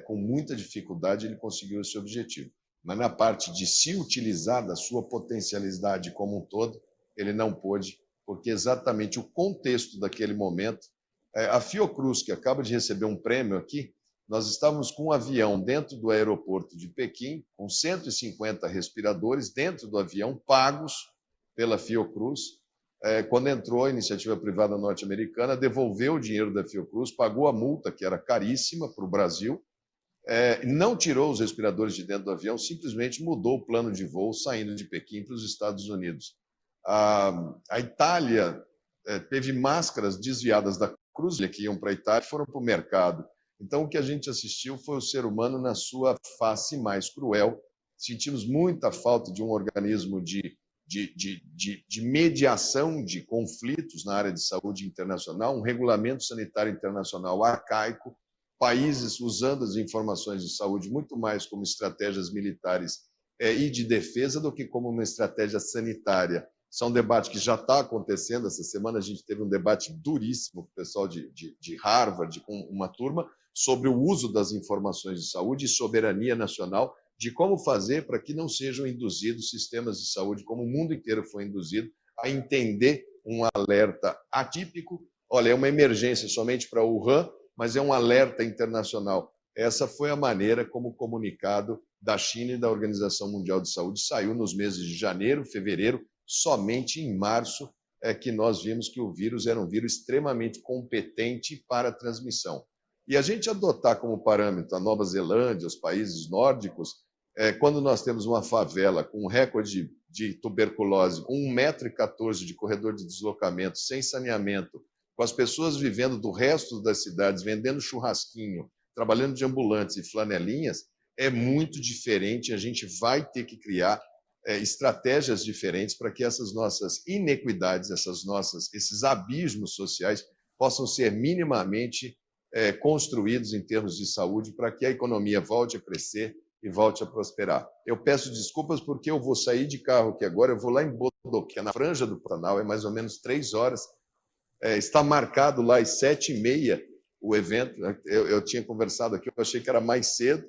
com muita dificuldade, ele conseguiu esse objetivo. Mas na parte de se utilizar da sua potencialidade como um todo, ele não pôde, porque exatamente o contexto daquele momento. A Fiocruz, que acaba de receber um prêmio aqui, nós estávamos com um avião dentro do aeroporto de Pequim, com 150 respiradores dentro do avião, pagos pela Fiocruz. Quando entrou a iniciativa privada norte-americana, devolveu o dinheiro da Fiocruz, pagou a multa, que era caríssima para o Brasil, não tirou os respiradores de dentro do avião, simplesmente mudou o plano de voo saindo de Pequim para os Estados Unidos. A Itália teve máscaras desviadas da Cruzia que iam para a Itália e foram para o mercado. Então, o que a gente assistiu foi o ser humano na sua face mais cruel. Sentimos muita falta de um organismo de mediação de conflitos na área de saúde internacional, um regulamento sanitário internacional arcaico, países usando as informações de saúde muito mais como estratégias militares e de defesa do que como uma estratégia sanitária. Isso é um debate que já está acontecendo. Essa semana a gente teve um debate duríssimo com o pessoal de Harvard, com uma turma, sobre o uso das informações de saúde e soberania nacional, de como fazer para que não sejam induzidos sistemas de saúde, como o mundo inteiro foi induzido, a entender um alerta atípico. Olha, é uma emergência somente para Wuhan, mas é um alerta internacional. Essa foi a maneira como o comunicado da China e da Organização Mundial de Saúde saiu nos meses de janeiro, fevereiro. Somente em março é que nós vimos que o vírus era um vírus extremamente competente para a transmissão. E a gente adotar como parâmetro a Nova Zelândia, os países nórdicos, quando nós temos uma favela com um recorde de tuberculose, com 1,14 m de corredor de deslocamento, sem saneamento, com as pessoas vivendo do resto das cidades, vendendo churrasquinho, trabalhando de ambulantes e flanelinhas, é muito diferente. A gente vai ter que criar estratégias diferentes para que essas nossas inequidades, esses abismos sociais possam ser minimamente construídos em termos de saúde, para que a economia volte a crescer e volte a prosperar. Eu peço desculpas porque eu vou sair de carro aqui agora, eu vou lá em Bodoquena, na Franja do Pantanal, é mais ou menos 3 horas, está marcado lá às 7h30 o evento. Eu tinha conversado aqui, eu achei que era mais cedo,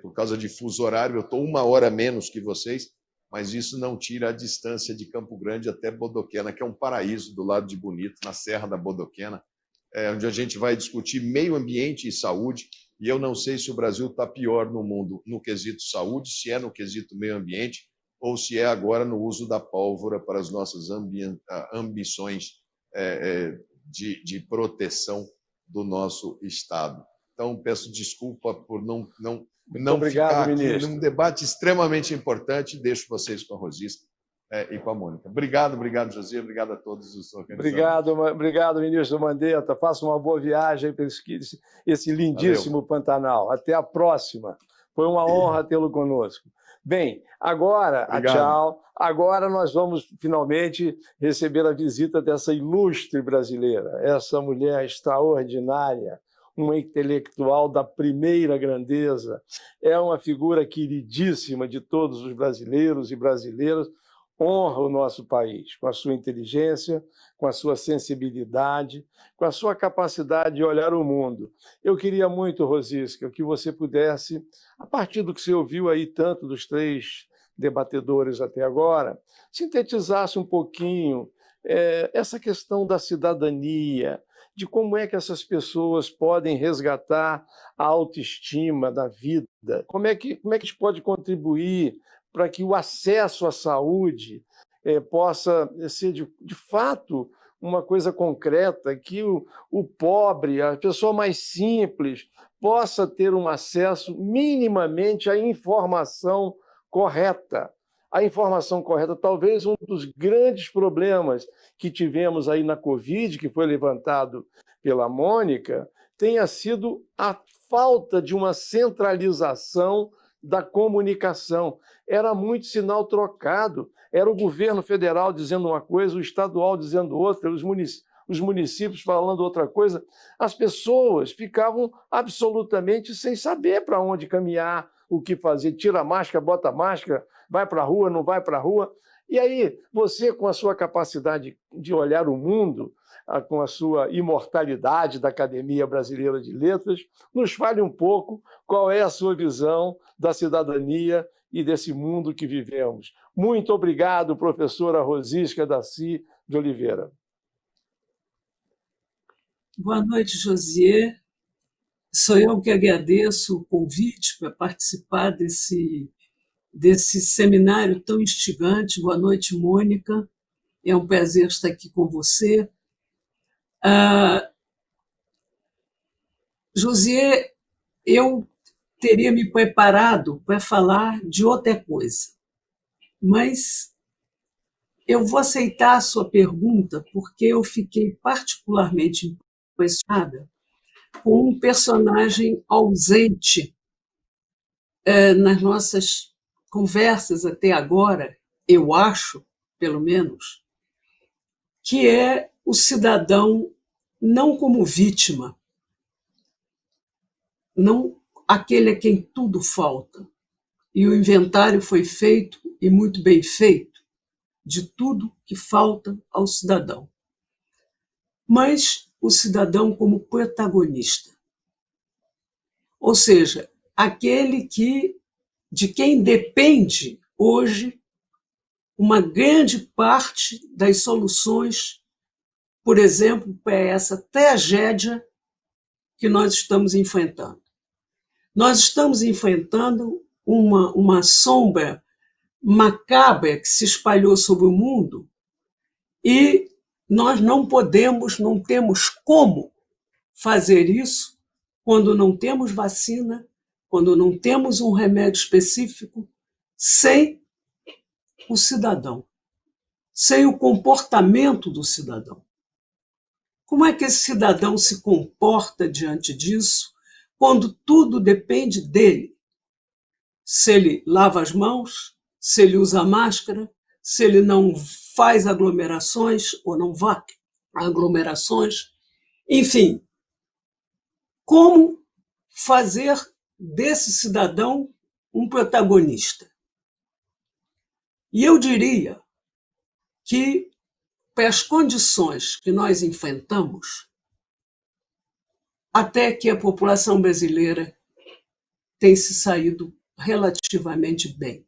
por causa de fuso horário, eu estou 1 hora menos que vocês, mas isso não tira a distância de Campo Grande até Bodoquena, que é um paraíso do lado de Bonito, na Serra da Bodoquena, onde a gente vai discutir meio ambiente e saúde, e eu não sei se o Brasil está pior no mundo no quesito saúde, se é no quesito meio ambiente, ou se é agora no uso da pólvora para as nossas ambições de proteção do nosso Estado. Então, peço desculpa por não ficar aqui num debate extremamente importante. Deixo vocês com a Rosista e com a Mônica. Obrigado, José. Obrigado a todos os organizadores. Obrigado, ministro Mandetta. Faça uma boa viagem para esse lindíssimo Valeu. Pantanal. Até a próxima. Foi uma honra tê-lo conosco. Bem, agora, tchau. Agora nós vamos finalmente receber a visita dessa ilustre brasileira, essa mulher extraordinária, uma intelectual da primeira grandeza, é uma figura queridíssima de todos os brasileiros e brasileiras, honra o nosso país com a sua inteligência, com a sua sensibilidade, com a sua capacidade de olhar o mundo. Eu queria muito, Rosisca, que você pudesse, a partir do que você ouviu aí tanto dos 3 debatedores até agora, sintetizasse um pouquinho essa questão da cidadania, de como é que essas pessoas podem resgatar a autoestima da vida, como é que a gente pode contribuir para que o acesso à saúde possa ser, de fato, uma coisa concreta, que o pobre, a pessoa mais simples, possa ter um acesso minimamente à informação correta. A informação correta, talvez um dos grandes problemas que tivemos aí na Covid, que foi levantado pela Mônica, tenha sido a falta de uma centralização da comunicação. Era muito sinal trocado, era o governo federal dizendo uma coisa, o estadual dizendo outra, os municípios falando outra coisa. As pessoas ficavam absolutamente sem saber para onde caminhar, o que fazer. Tira a máscara, bota a máscara, vai para a rua, não vai para a rua. E aí, você, com a sua capacidade de olhar o mundo, com a sua imortalidade da Academia Brasileira de Letras, nos fale um pouco qual é a sua visão da cidadania e desse mundo que vivemos. Muito obrigado, professora Rosisca Daci de Oliveira. Boa noite, Josier. Sou eu que agradeço o convite para participar desse seminário tão instigante. Boa noite, Mônica. É um prazer estar aqui com você. Josier, eu teria me preparado para falar de outra coisa, mas eu vou aceitar a sua pergunta porque eu fiquei particularmente impressionada com um personagem ausente nas nossas conversas até agora, eu acho, pelo menos, que é o cidadão não como vítima, não aquele a quem tudo falta. E o inventário foi feito, e muito bem feito, de tudo que falta ao cidadão. Mas o cidadão como protagonista. Ou seja, aquele de quem depende hoje uma grande parte das soluções, por exemplo, para essa tragédia que nós estamos enfrentando. Nós estamos enfrentando uma sombra macabra que se espalhou sobre o mundo e nós não temos como fazer isso quando não temos vacina, quando não temos um remédio específico, sem o cidadão, sem o comportamento do cidadão. Como é que esse cidadão se comporta diante disso, quando tudo depende dele? Se ele lava as mãos, se ele usa máscara, se ele não faz aglomerações ou não vai a aglomerações, enfim, como fazer desse cidadão um protagonista? E eu diria que, para as condições que nós enfrentamos, até que a população brasileira tem se saído relativamente bem.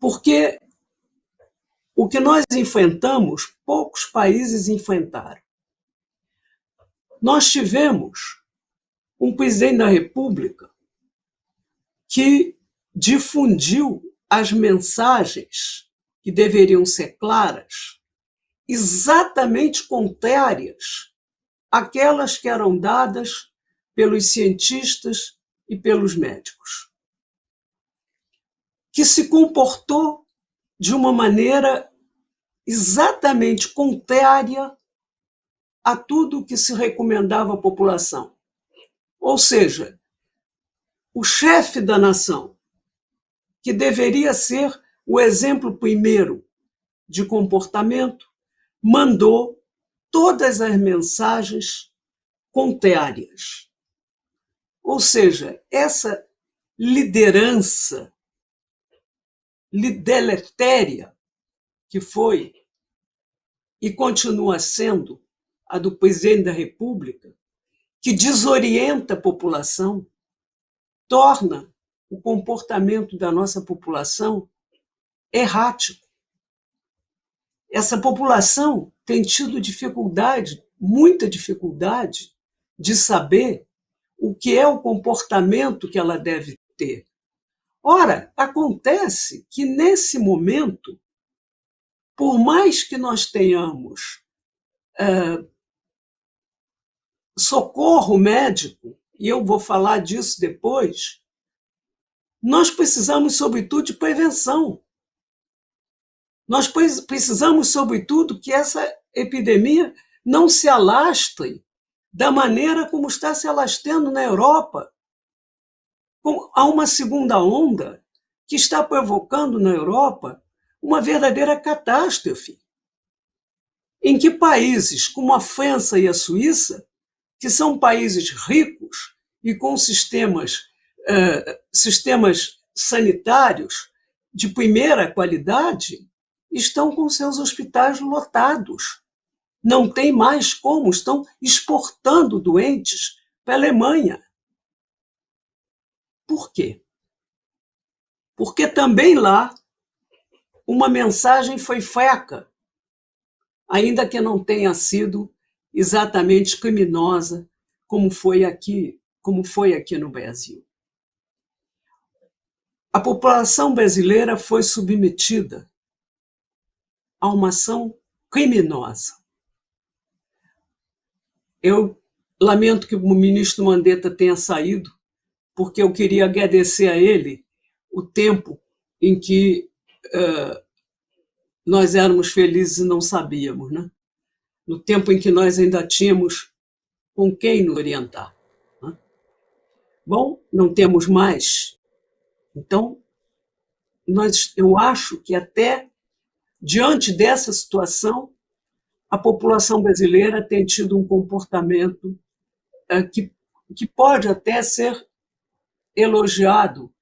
Porque o que nós enfrentamos, poucos países enfrentaram. Nós tivemos um presidente da República que difundiu as mensagens que deveriam ser claras, exatamente contrárias àquelas que eram dadas pelos cientistas e pelos médicos, que se comportou de uma maneira exatamente contrária a tudo que se recomendava à população. Ou seja, o chefe da nação, que deveria ser o exemplo primeiro de comportamento, mandou todas as mensagens contrárias. Ou seja, essa liderança deletéria que foi e continua sendo a do presidente da República, que desorienta a população, torna o comportamento da nossa população errático. Essa população tem tido dificuldade, muita dificuldade, de saber o que é o comportamento que ela deve ter. Ora, acontece que, nesse momento, por mais que nós tenhamos socorro médico, e eu vou falar disso depois, nós precisamos, sobretudo, de prevenção. Nós precisamos, sobretudo, que essa epidemia não se alastre da maneira como está se alastrando na Europa. Há uma segunda onda que está provocando na Europa uma verdadeira catástrofe, em que países como a França e a Suíça, que são países ricos e com sistemas sanitários de primeira qualidade, estão com seus hospitais lotados. Não tem mais como, estão exportando doentes para a Alemanha. Por quê? Porque também lá uma mensagem foi fraca, ainda que não tenha sido exatamente criminosa como foi aqui no Brasil. A população brasileira foi submetida a uma ação criminosa. Eu lamento que o ministro Mandetta tenha saído, porque eu queria agradecer a ele o tempo em que nós éramos felizes e não sabíamos, né? No tempo em que nós ainda tínhamos com quem nos orientar. Né? Bom, não temos mais. Então, eu acho que até diante dessa situação, a população brasileira tem tido um comportamento que pode até ser elogiado,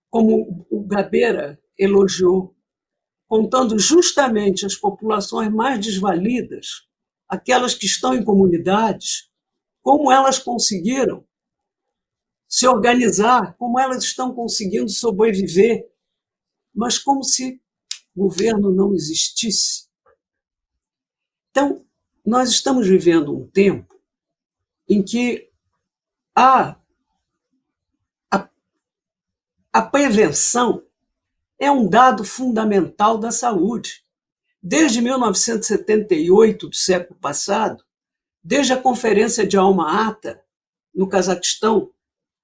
como o Gabeira elogiou, contando justamente as populações mais desvalidas, aquelas que estão em comunidades, como elas conseguiram se organizar, como elas estão conseguindo sobreviver, mas como se o governo não existisse. Então, nós estamos vivendo um tempo em que a prevenção é um dado fundamental da saúde. Desde 1978 do século passado, desde a Conferência de Alma-Ata, no Cazaquistão,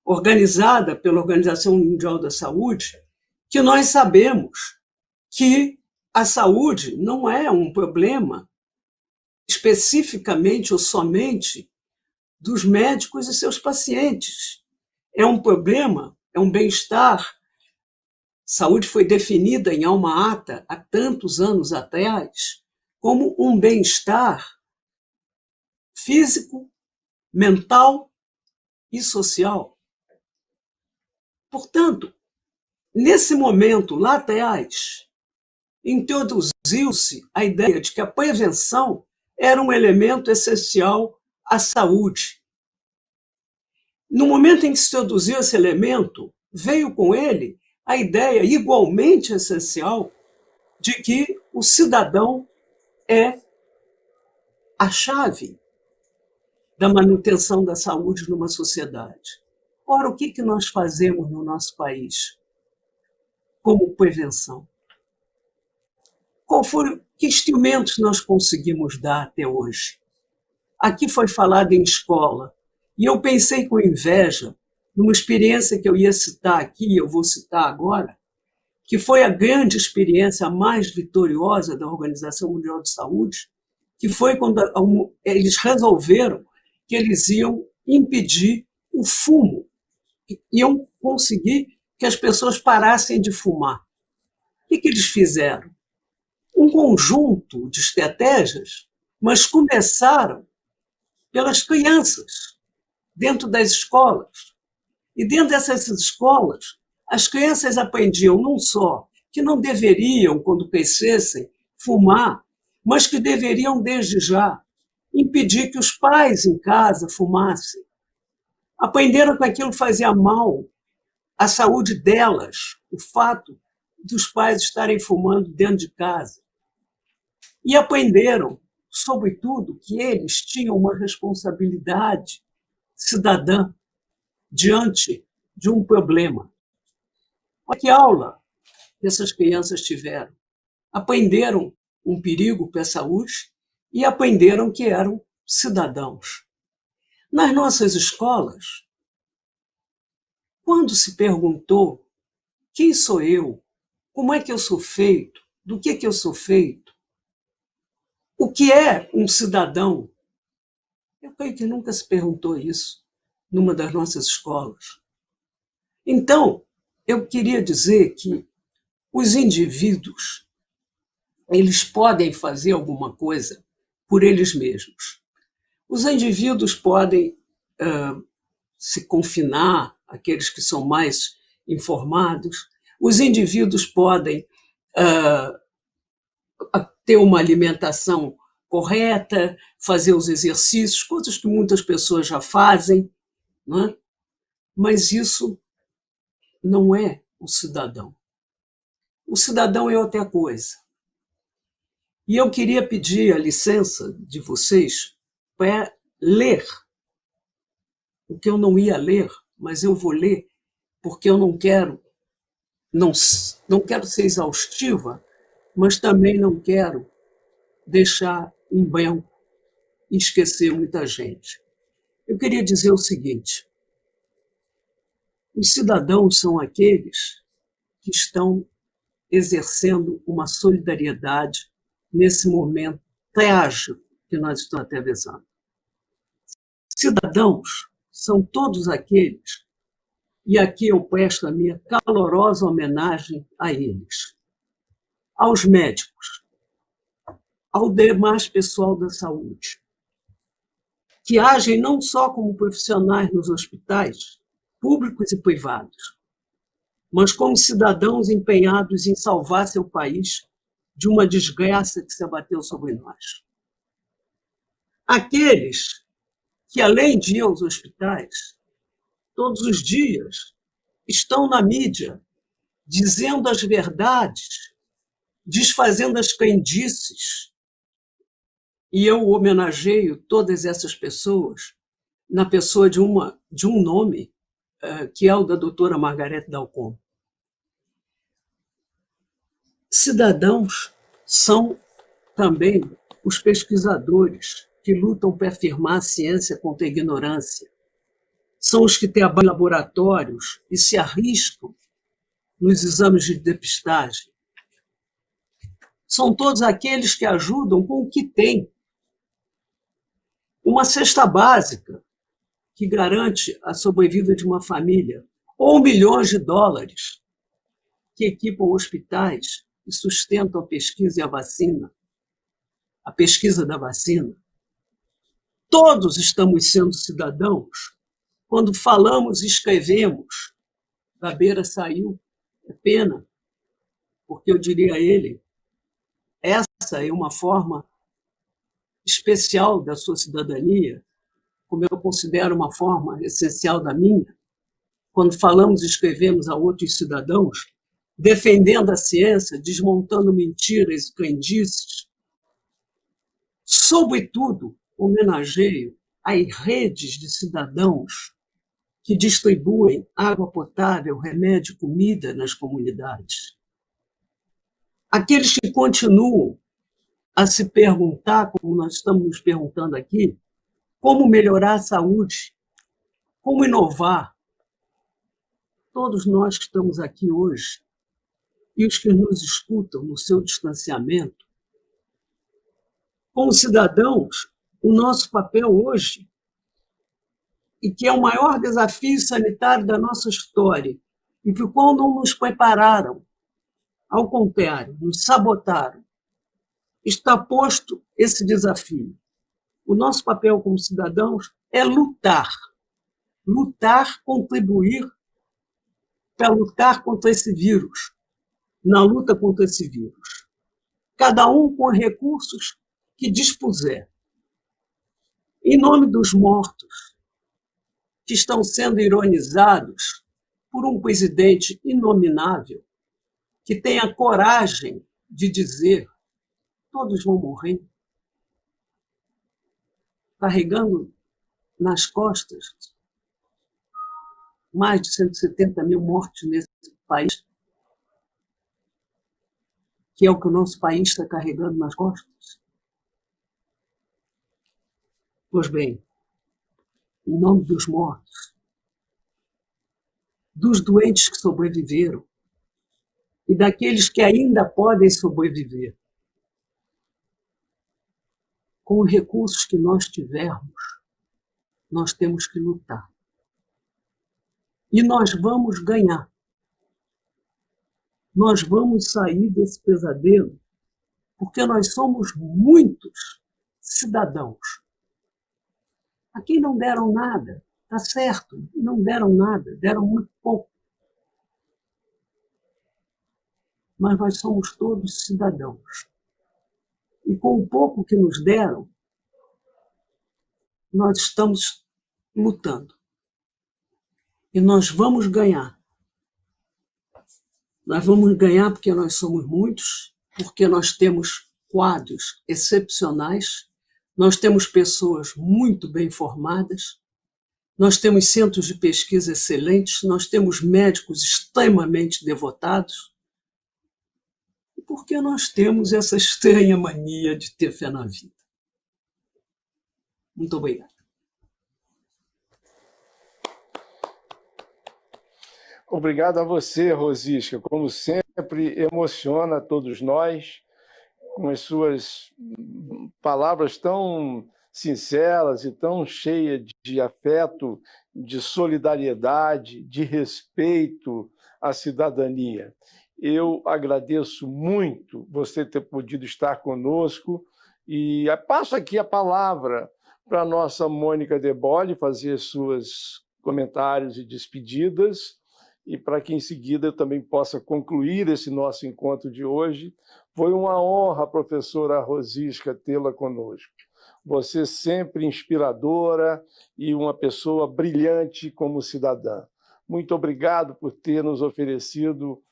organizada pela Organização Mundial da Saúde, que nós sabemos que a saúde não é um problema especificamente ou somente dos médicos e seus pacientes. É um problema, é um bem-estar. Saúde foi definida em Alma-Ata há tantos anos atrás como um bem-estar físico, mental e social. Portanto, nesse momento, lá atrás, introduziu-se a ideia de que a prevenção era um elemento essencial à saúde. No momento em que se introduziu esse elemento, veio com ele a ideia igualmente essencial de que o cidadão é a chave da manutenção da saúde numa sociedade. Ora, o que nós fazemos no nosso país como prevenção? Que instrumentos nós conseguimos dar até hoje? Aqui foi falado em escola, e eu pensei com inveja numa experiência que eu ia citar aqui, eu vou citar agora, que foi a grande experiência, a mais vitoriosa da Organização Mundial de Saúde, que foi quando eles resolveram que eles iam impedir o fumo, iam conseguir que as pessoas parassem de fumar. O que eles fizeram? Um conjunto de estratégias, mas começaram pelas crianças, dentro das escolas. E dentro dessas escolas, as crianças aprendiam não só que não deveriam, quando crescessem, fumar, mas que deveriam, desde já, impedir que os pais em casa fumassem. Aprenderam que aquilo fazia mal à saúde delas, o fato dos pais estarem fumando dentro de casa. E aprenderam, sobretudo, que eles tinham uma responsabilidade cidadã diante de um problema. Olha que aula que essas crianças tiveram. Aprenderam um perigo para a saúde e aprenderam que eram cidadãos. Nas nossas escolas, quando se perguntou quem sou eu, como é que eu sou feito, do que eu sou feito, o que é um cidadão, eu creio que nunca se perguntou isso numa das nossas escolas. Então, eu queria dizer que os indivíduos, eles podem fazer alguma coisa por eles mesmos. Os indivíduos podem se confinar, aqueles que são mais informados. Os indivíduos podem ter uma alimentação correta, fazer os exercícios, coisas que muitas pessoas já fazem, não é? Mas isso não é o cidadão. O cidadão é outra coisa. E eu queria pedir a licença de vocês para ler o que eu não ia ler, mas eu vou ler, porque eu não quero ser exaustiva, mas também não quero deixar em branco e esquecer muita gente. Eu queria dizer o seguinte: os cidadãos são aqueles que estão exercendo uma solidariedade nesse momento trágico que nós estamos atravessando. Cidadãos são todos aqueles, e aqui eu presto a minha calorosa homenagem a eles, aos médicos, ao demais pessoal da saúde, que agem não só como profissionais nos hospitais, públicos e privados, mas como cidadãos empenhados em salvar seu país de uma desgraça que se abateu sobre nós. Aqueles que, além de ir aos hospitais, todos os dias estão na mídia dizendo as verdades, desfazendo as crendices. E eu homenageio todas essas pessoas na pessoa de um nome, que é o da doutora Margarete Dalcom. Cidadãos são também os pesquisadores que lutam para afirmar a ciência contra a ignorância. São os que trabalham em laboratórios e se arriscam nos exames de depistagem. São todos aqueles que ajudam com o que têm. Uma cesta básica que garante a sobrevida de uma família, ou milhões de dólares que equipam hospitais e sustentam a pesquisa e a vacina, a pesquisa da vacina. Todos estamos sendo cidadãos quando falamos e escrevemos. Gabeira saiu, é pena, porque eu diria a ele, essa é uma forma especial da sua cidadania, como eu considero uma forma essencial da minha, quando falamos e escrevemos a outros cidadãos, defendendo a ciência, desmontando mentiras e crendices. Sobretudo, homenageio às redes de cidadãos que distribuem água potável, remédio e comida nas comunidades. Aqueles que continuam a se perguntar, como nós estamos nos perguntando aqui, como melhorar a saúde, como inovar. Todos nós que estamos aqui hoje e os que nos escutam no seu distanciamento, como cidadãos, o nosso papel hoje, e que é o maior desafio sanitário da nossa história, e para o qual não nos prepararam, ao contrário, nos sabotaram, está posto esse desafio. O nosso papel como cidadãos é lutar, contribuir para lutar contra esse vírus, na luta contra esse vírus. Cada um com recursos que dispuser. Em nome dos mortos, que estão sendo ironizados por um presidente inominável, que tem a coragem de dizer: todos vão morrer, carregando nas costas mais de 170 mil mortes nesse país, que é o que o nosso país está carregando nas costas. Pois bem, em nome dos mortos, dos doentes que sobreviveram e daqueles que ainda podem sobreviver, com os recursos que nós tivermos, nós temos que lutar. E nós vamos ganhar. Nós vamos sair desse pesadelo, porque nós somos muitos cidadãos. A quem não deram nada, tá certo, não deram nada, deram muito pouco. Mas nós somos todos cidadãos. E com o pouco que nos deram, nós estamos lutando. E nós vamos ganhar. Nós vamos ganhar porque nós somos muitos, porque nós temos quadros excepcionais, nós temos pessoas muito bem formadas, nós temos centros de pesquisa excelentes, nós temos médicos extremamente devotados, e porque nós temos essa estranha mania de ter fé na vida. Muito obrigada. Obrigado a você, Rosisca. Como sempre, emociona todos nós com as suas palavras tão sinceras e tão cheias de afeto, de solidariedade, de respeito à cidadania. Eu agradeço muito você ter podido estar conosco e passo aqui a palavra para a nossa Mônica Debole fazer seus comentários e despedidas, e para que em seguida eu também possa concluir esse nosso encontro de hoje. Foi uma honra, professora Rosisca, tê-la conosco. Você sempre inspiradora e uma pessoa brilhante como cidadã. Muito obrigado por ter nos oferecido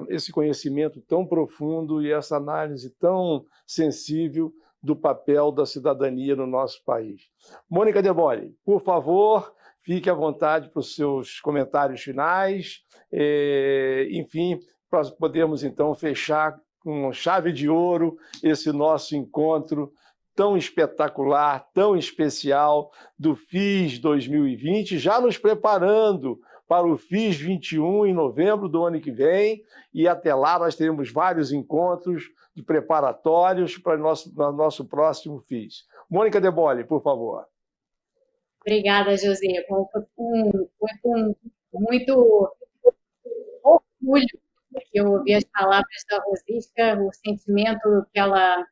esse conhecimento tão profundo e essa análise tão sensível do papel da cidadania no nosso país. Mônica Debole, por favor, fique à vontade para os seus comentários finais, enfim, para podermos então fechar com chave de ouro esse nosso encontro tão espetacular, tão especial do FIS 2020, já nos preparando para o FIS 21 em novembro do ano que vem, e até lá nós teremos vários encontros de preparatórios para o nosso próximo FIS. Mônica Debole, por favor. Obrigada, José. Foi com muito orgulho que eu ouvi as palavras da Rosisca, o sentimento que ela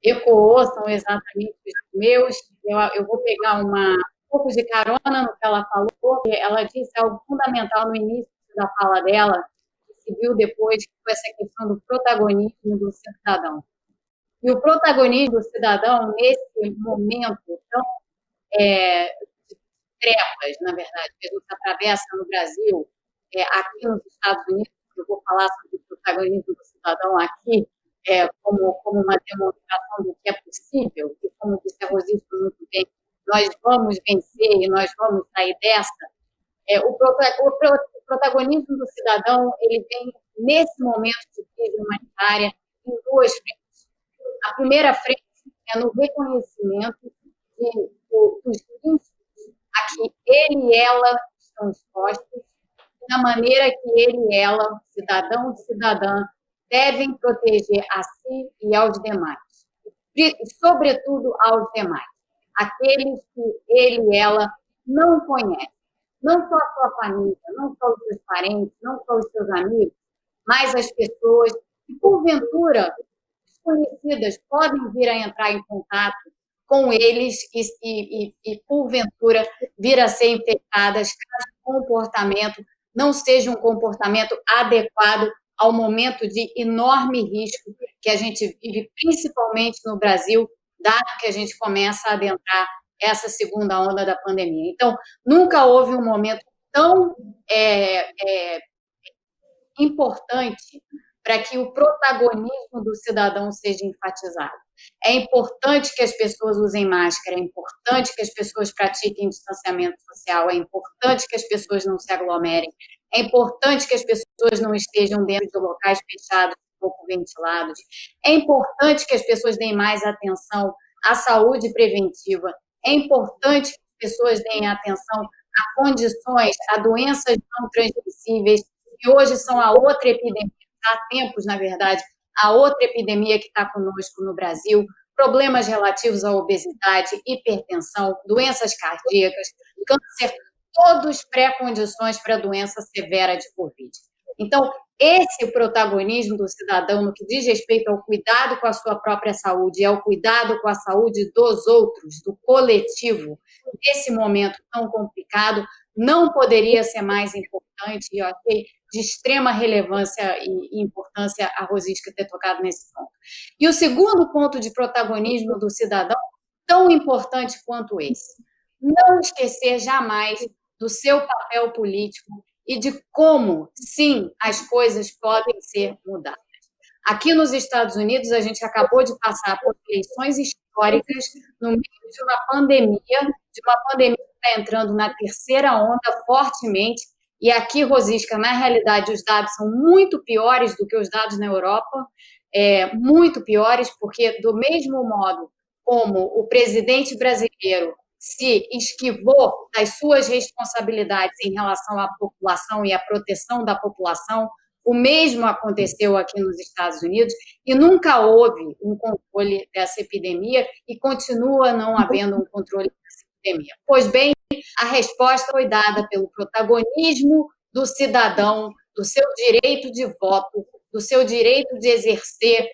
ecoou são exatamente os meus. Eu vou pegar um pouco de carona no que ela falou. Ela disse algo fundamental no início da fala dela, que se viu depois, que foi essa questão do protagonismo do cidadão. E o protagonismo do cidadão, nesse momento tão de trevas, na verdade, que a gente atravessa no Brasil, aqui nos Estados Unidos, eu vou falar sobre o protagonismo do cidadão aqui, como uma demonstração do que é possível, e como disse a Rosisca muito bem, nós vamos vencer e nós vamos sair dessa. O protagonismo do cidadão, ele vem nesse momento de crise humanitária em duas frentes. A primeira frente é no reconhecimento dos riscos a que ele e ela estão expostos, da maneira que ele e ela, cidadão e cidadã, devem proteger a si e aos demais, e, sobretudo, aos demais, aqueles que ele e ela não conhecem, não só a sua família, não só os seus parentes, não só os seus amigos, mas as pessoas que, porventura, desconhecidas, podem vir a entrar em contato com eles e porventura, vir a ser infectadas, caso o comportamento não seja um comportamento adequado ao momento de enorme risco que a gente vive, principalmente no Brasil, dado que a gente começa a adentrar essa segunda onda da pandemia. Então, nunca houve um momento tão importante para que o protagonismo do cidadão seja enfatizado. É importante que as pessoas usem máscara, é importante que as pessoas pratiquem distanciamento social, é importante que as pessoas não se aglomerem, é importante que as pessoas não estejam dentro de locais fechados, pouco ventilados, é importante que as pessoas deem mais atenção à saúde preventiva É importante que as pessoas deem atenção a condições, a doenças não transmissíveis, que hoje são a outra epidemia, há tempos, na verdade, a outra epidemia que está conosco no Brasil, problemas relativos à obesidade, hipertensão, doenças cardíacas, câncer, todos pré-condições para a doença severa de Covid. Então, esse protagonismo do cidadão no que diz respeito ao cuidado com a sua própria saúde e ao cuidado com a saúde dos outros, do coletivo, nesse momento tão complicado, não poderia ser mais importante, e eu achei de extrema relevância e importância a Rosisca ter tocado nesse ponto. E o segundo ponto de protagonismo do cidadão, tão importante quanto esse, não esquecer jamais do seu papel político e de como, sim, as coisas podem ser mudadas. Aqui nos Estados Unidos, a gente acabou de passar por eleições históricas no meio de uma pandemia que está entrando na terceira onda fortemente, e aqui, Rosisca, na realidade, os dados são muito piores do que os dados na Europa, muito piores, porque do mesmo modo como o presidente brasileiro se esquivou das suas responsabilidades em relação à população e à proteção da população, o mesmo aconteceu aqui nos Estados Unidos e nunca houve um controle dessa epidemia e continua não havendo um controle dessa epidemia. Pois bem, a resposta foi dada pelo protagonismo do cidadão, do seu direito de voto, do seu direito de exercer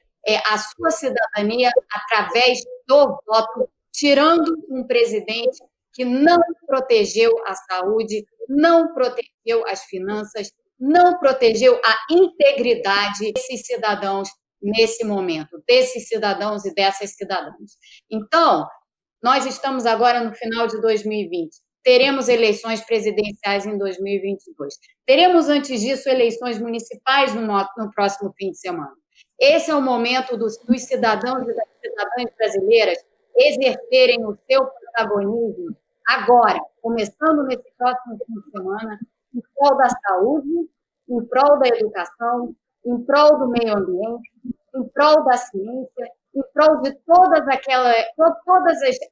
a sua cidadania através do voto, tirando um presidente que não protegeu a saúde, não protegeu as finanças, não protegeu a integridade desses cidadãos nesse momento, desses cidadãos e dessas cidadãs. Então, nós estamos agora no final de 2020, teremos eleições presidenciais em 2022, teremos antes disso eleições municipais no próximo fim de semana. Esse é o momento dos cidadãos e das cidadãs brasileiras exercerem o seu protagonismo agora, começando nesse próximo fim de semana, em prol da saúde, em prol da educação, em prol do meio ambiente, em prol da ciência, em prol de todas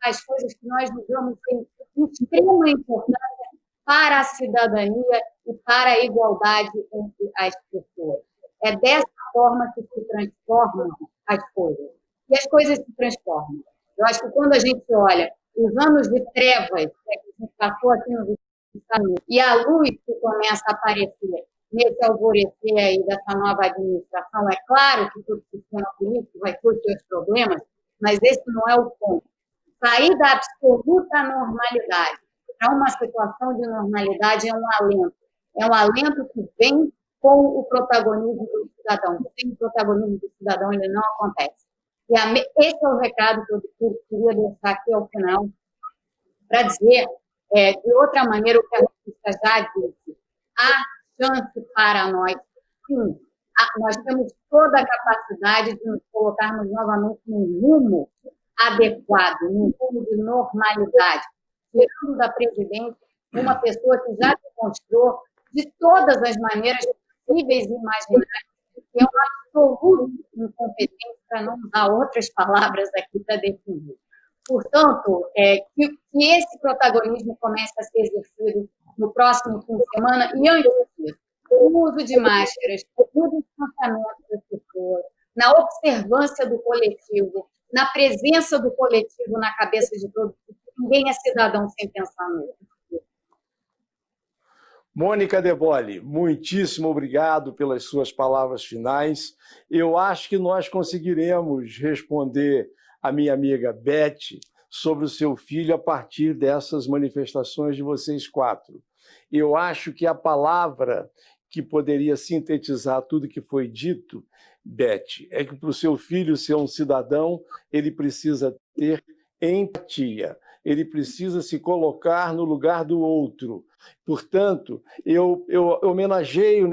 as coisas que nós julgamos ter extrema importância para a cidadania e para a igualdade entre as pessoas. É dessa forma que se transformam as coisas. E as coisas se transformam. Eu acho que quando a gente olha os anos de trevas que a gente passou aqui nos Estados Unidos e a luz que começa a aparecer nesse alvorecer aí dessa nova administração, é claro que todo sistema político vai ter os seus problemas, mas esse não é o ponto. Sair da absoluta normalidade para uma situação de normalidade é um alento. É um alento que vem com o protagonismo do cidadão. Sem o protagonismo do cidadão, ele não acontece. E esse é o recado que eu queria deixar aqui ao final, para dizer, de outra maneira, o que a Rosisca já disse. Há chance para nós, sim. Nós temos toda a capacidade de nos colocarmos novamente num rumo adequado, num rumo de normalidade, tirando da presidência uma pessoa que já demonstrou de todas as maneiras possíveis e imagináveis que é uma absoluta incompetência, para não usar outras palavras aqui para definir. Portanto, que esse protagonismo comece a ser exercido no próximo fim de semana e antes disso, o uso de máscaras, o distanciamento das pessoas, na observância do coletivo, na presença do coletivo na cabeça de todos. Ninguém é cidadão sem pensar nele. Mônica Devoli, muitíssimo obrigado pelas suas palavras finais. Eu acho que nós conseguiremos responder a minha amiga Beth sobre o seu filho a partir dessas manifestações de vocês quatro. Eu acho que a palavra que poderia sintetizar tudo que foi dito, Beth, é que para o seu filho ser um cidadão, ele precisa ter empatia, ele precisa se colocar no lugar do outro. Portanto, eu homenageio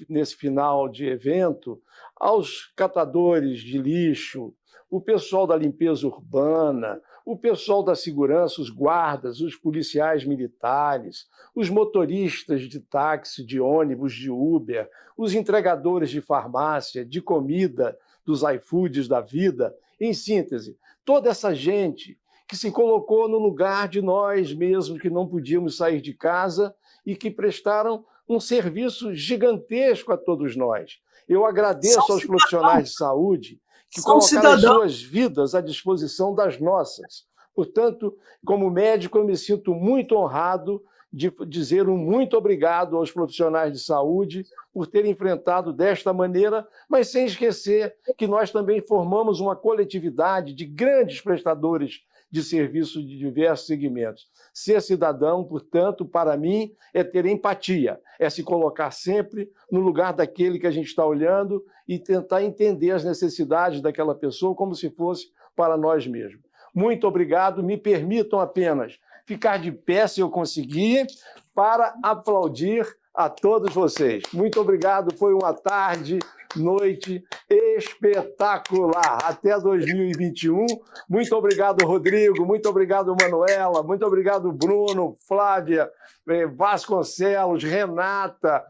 nesse final de evento aos catadores de lixo, o pessoal da limpeza urbana, o pessoal da segurança, os guardas, os policiais militares, os motoristas de táxi, de ônibus, de Uber, os entregadores de farmácia, de comida, dos iFoods da vida. Em síntese, toda essa gente que se colocou no lugar de nós mesmos, que não podíamos sair de casa e que prestaram um serviço gigantesco a todos nós. Eu agradeço aos profissionais de saúde que colocaram as suas vidas à disposição das nossas. Portanto, como médico, eu me sinto muito honrado de dizer um muito obrigado aos profissionais de saúde por terem enfrentado desta maneira, mas sem esquecer que nós também formamos uma coletividade de grandes prestadores de serviços de diversos segmentos. Ser cidadão, portanto, para mim, é ter empatia, é se colocar sempre no lugar daquele que a gente está olhando e tentar entender as necessidades daquela pessoa como se fosse para nós mesmos. Muito obrigado. Me permitam apenas ficar de pé, se eu conseguir, para aplaudir a todos vocês. Muito obrigado. Foi uma tarde, noite espetacular. Até 2021. Muito obrigado, Rodrigo. Muito obrigado, Manuela. Muito obrigado, Bruno, Flávia, Vasconcelos, Renata,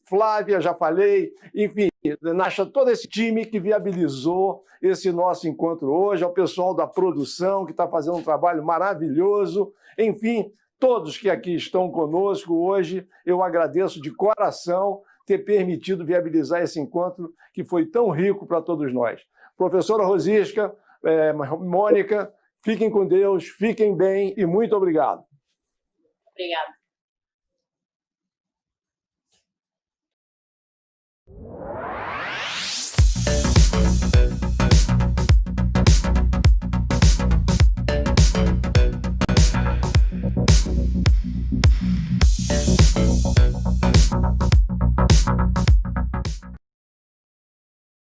Flávia, já falei. Enfim, Nasha, todo esse time que viabilizou esse nosso encontro hoje, ao pessoal da produção, que está fazendo um trabalho maravilhoso. Enfim, todos que aqui estão conosco hoje, eu agradeço de coração ter permitido viabilizar esse encontro que foi tão rico para todos nós. Professora Rosisca, Mônica, fiquem com Deus, fiquem bem e muito obrigado. Obrigada.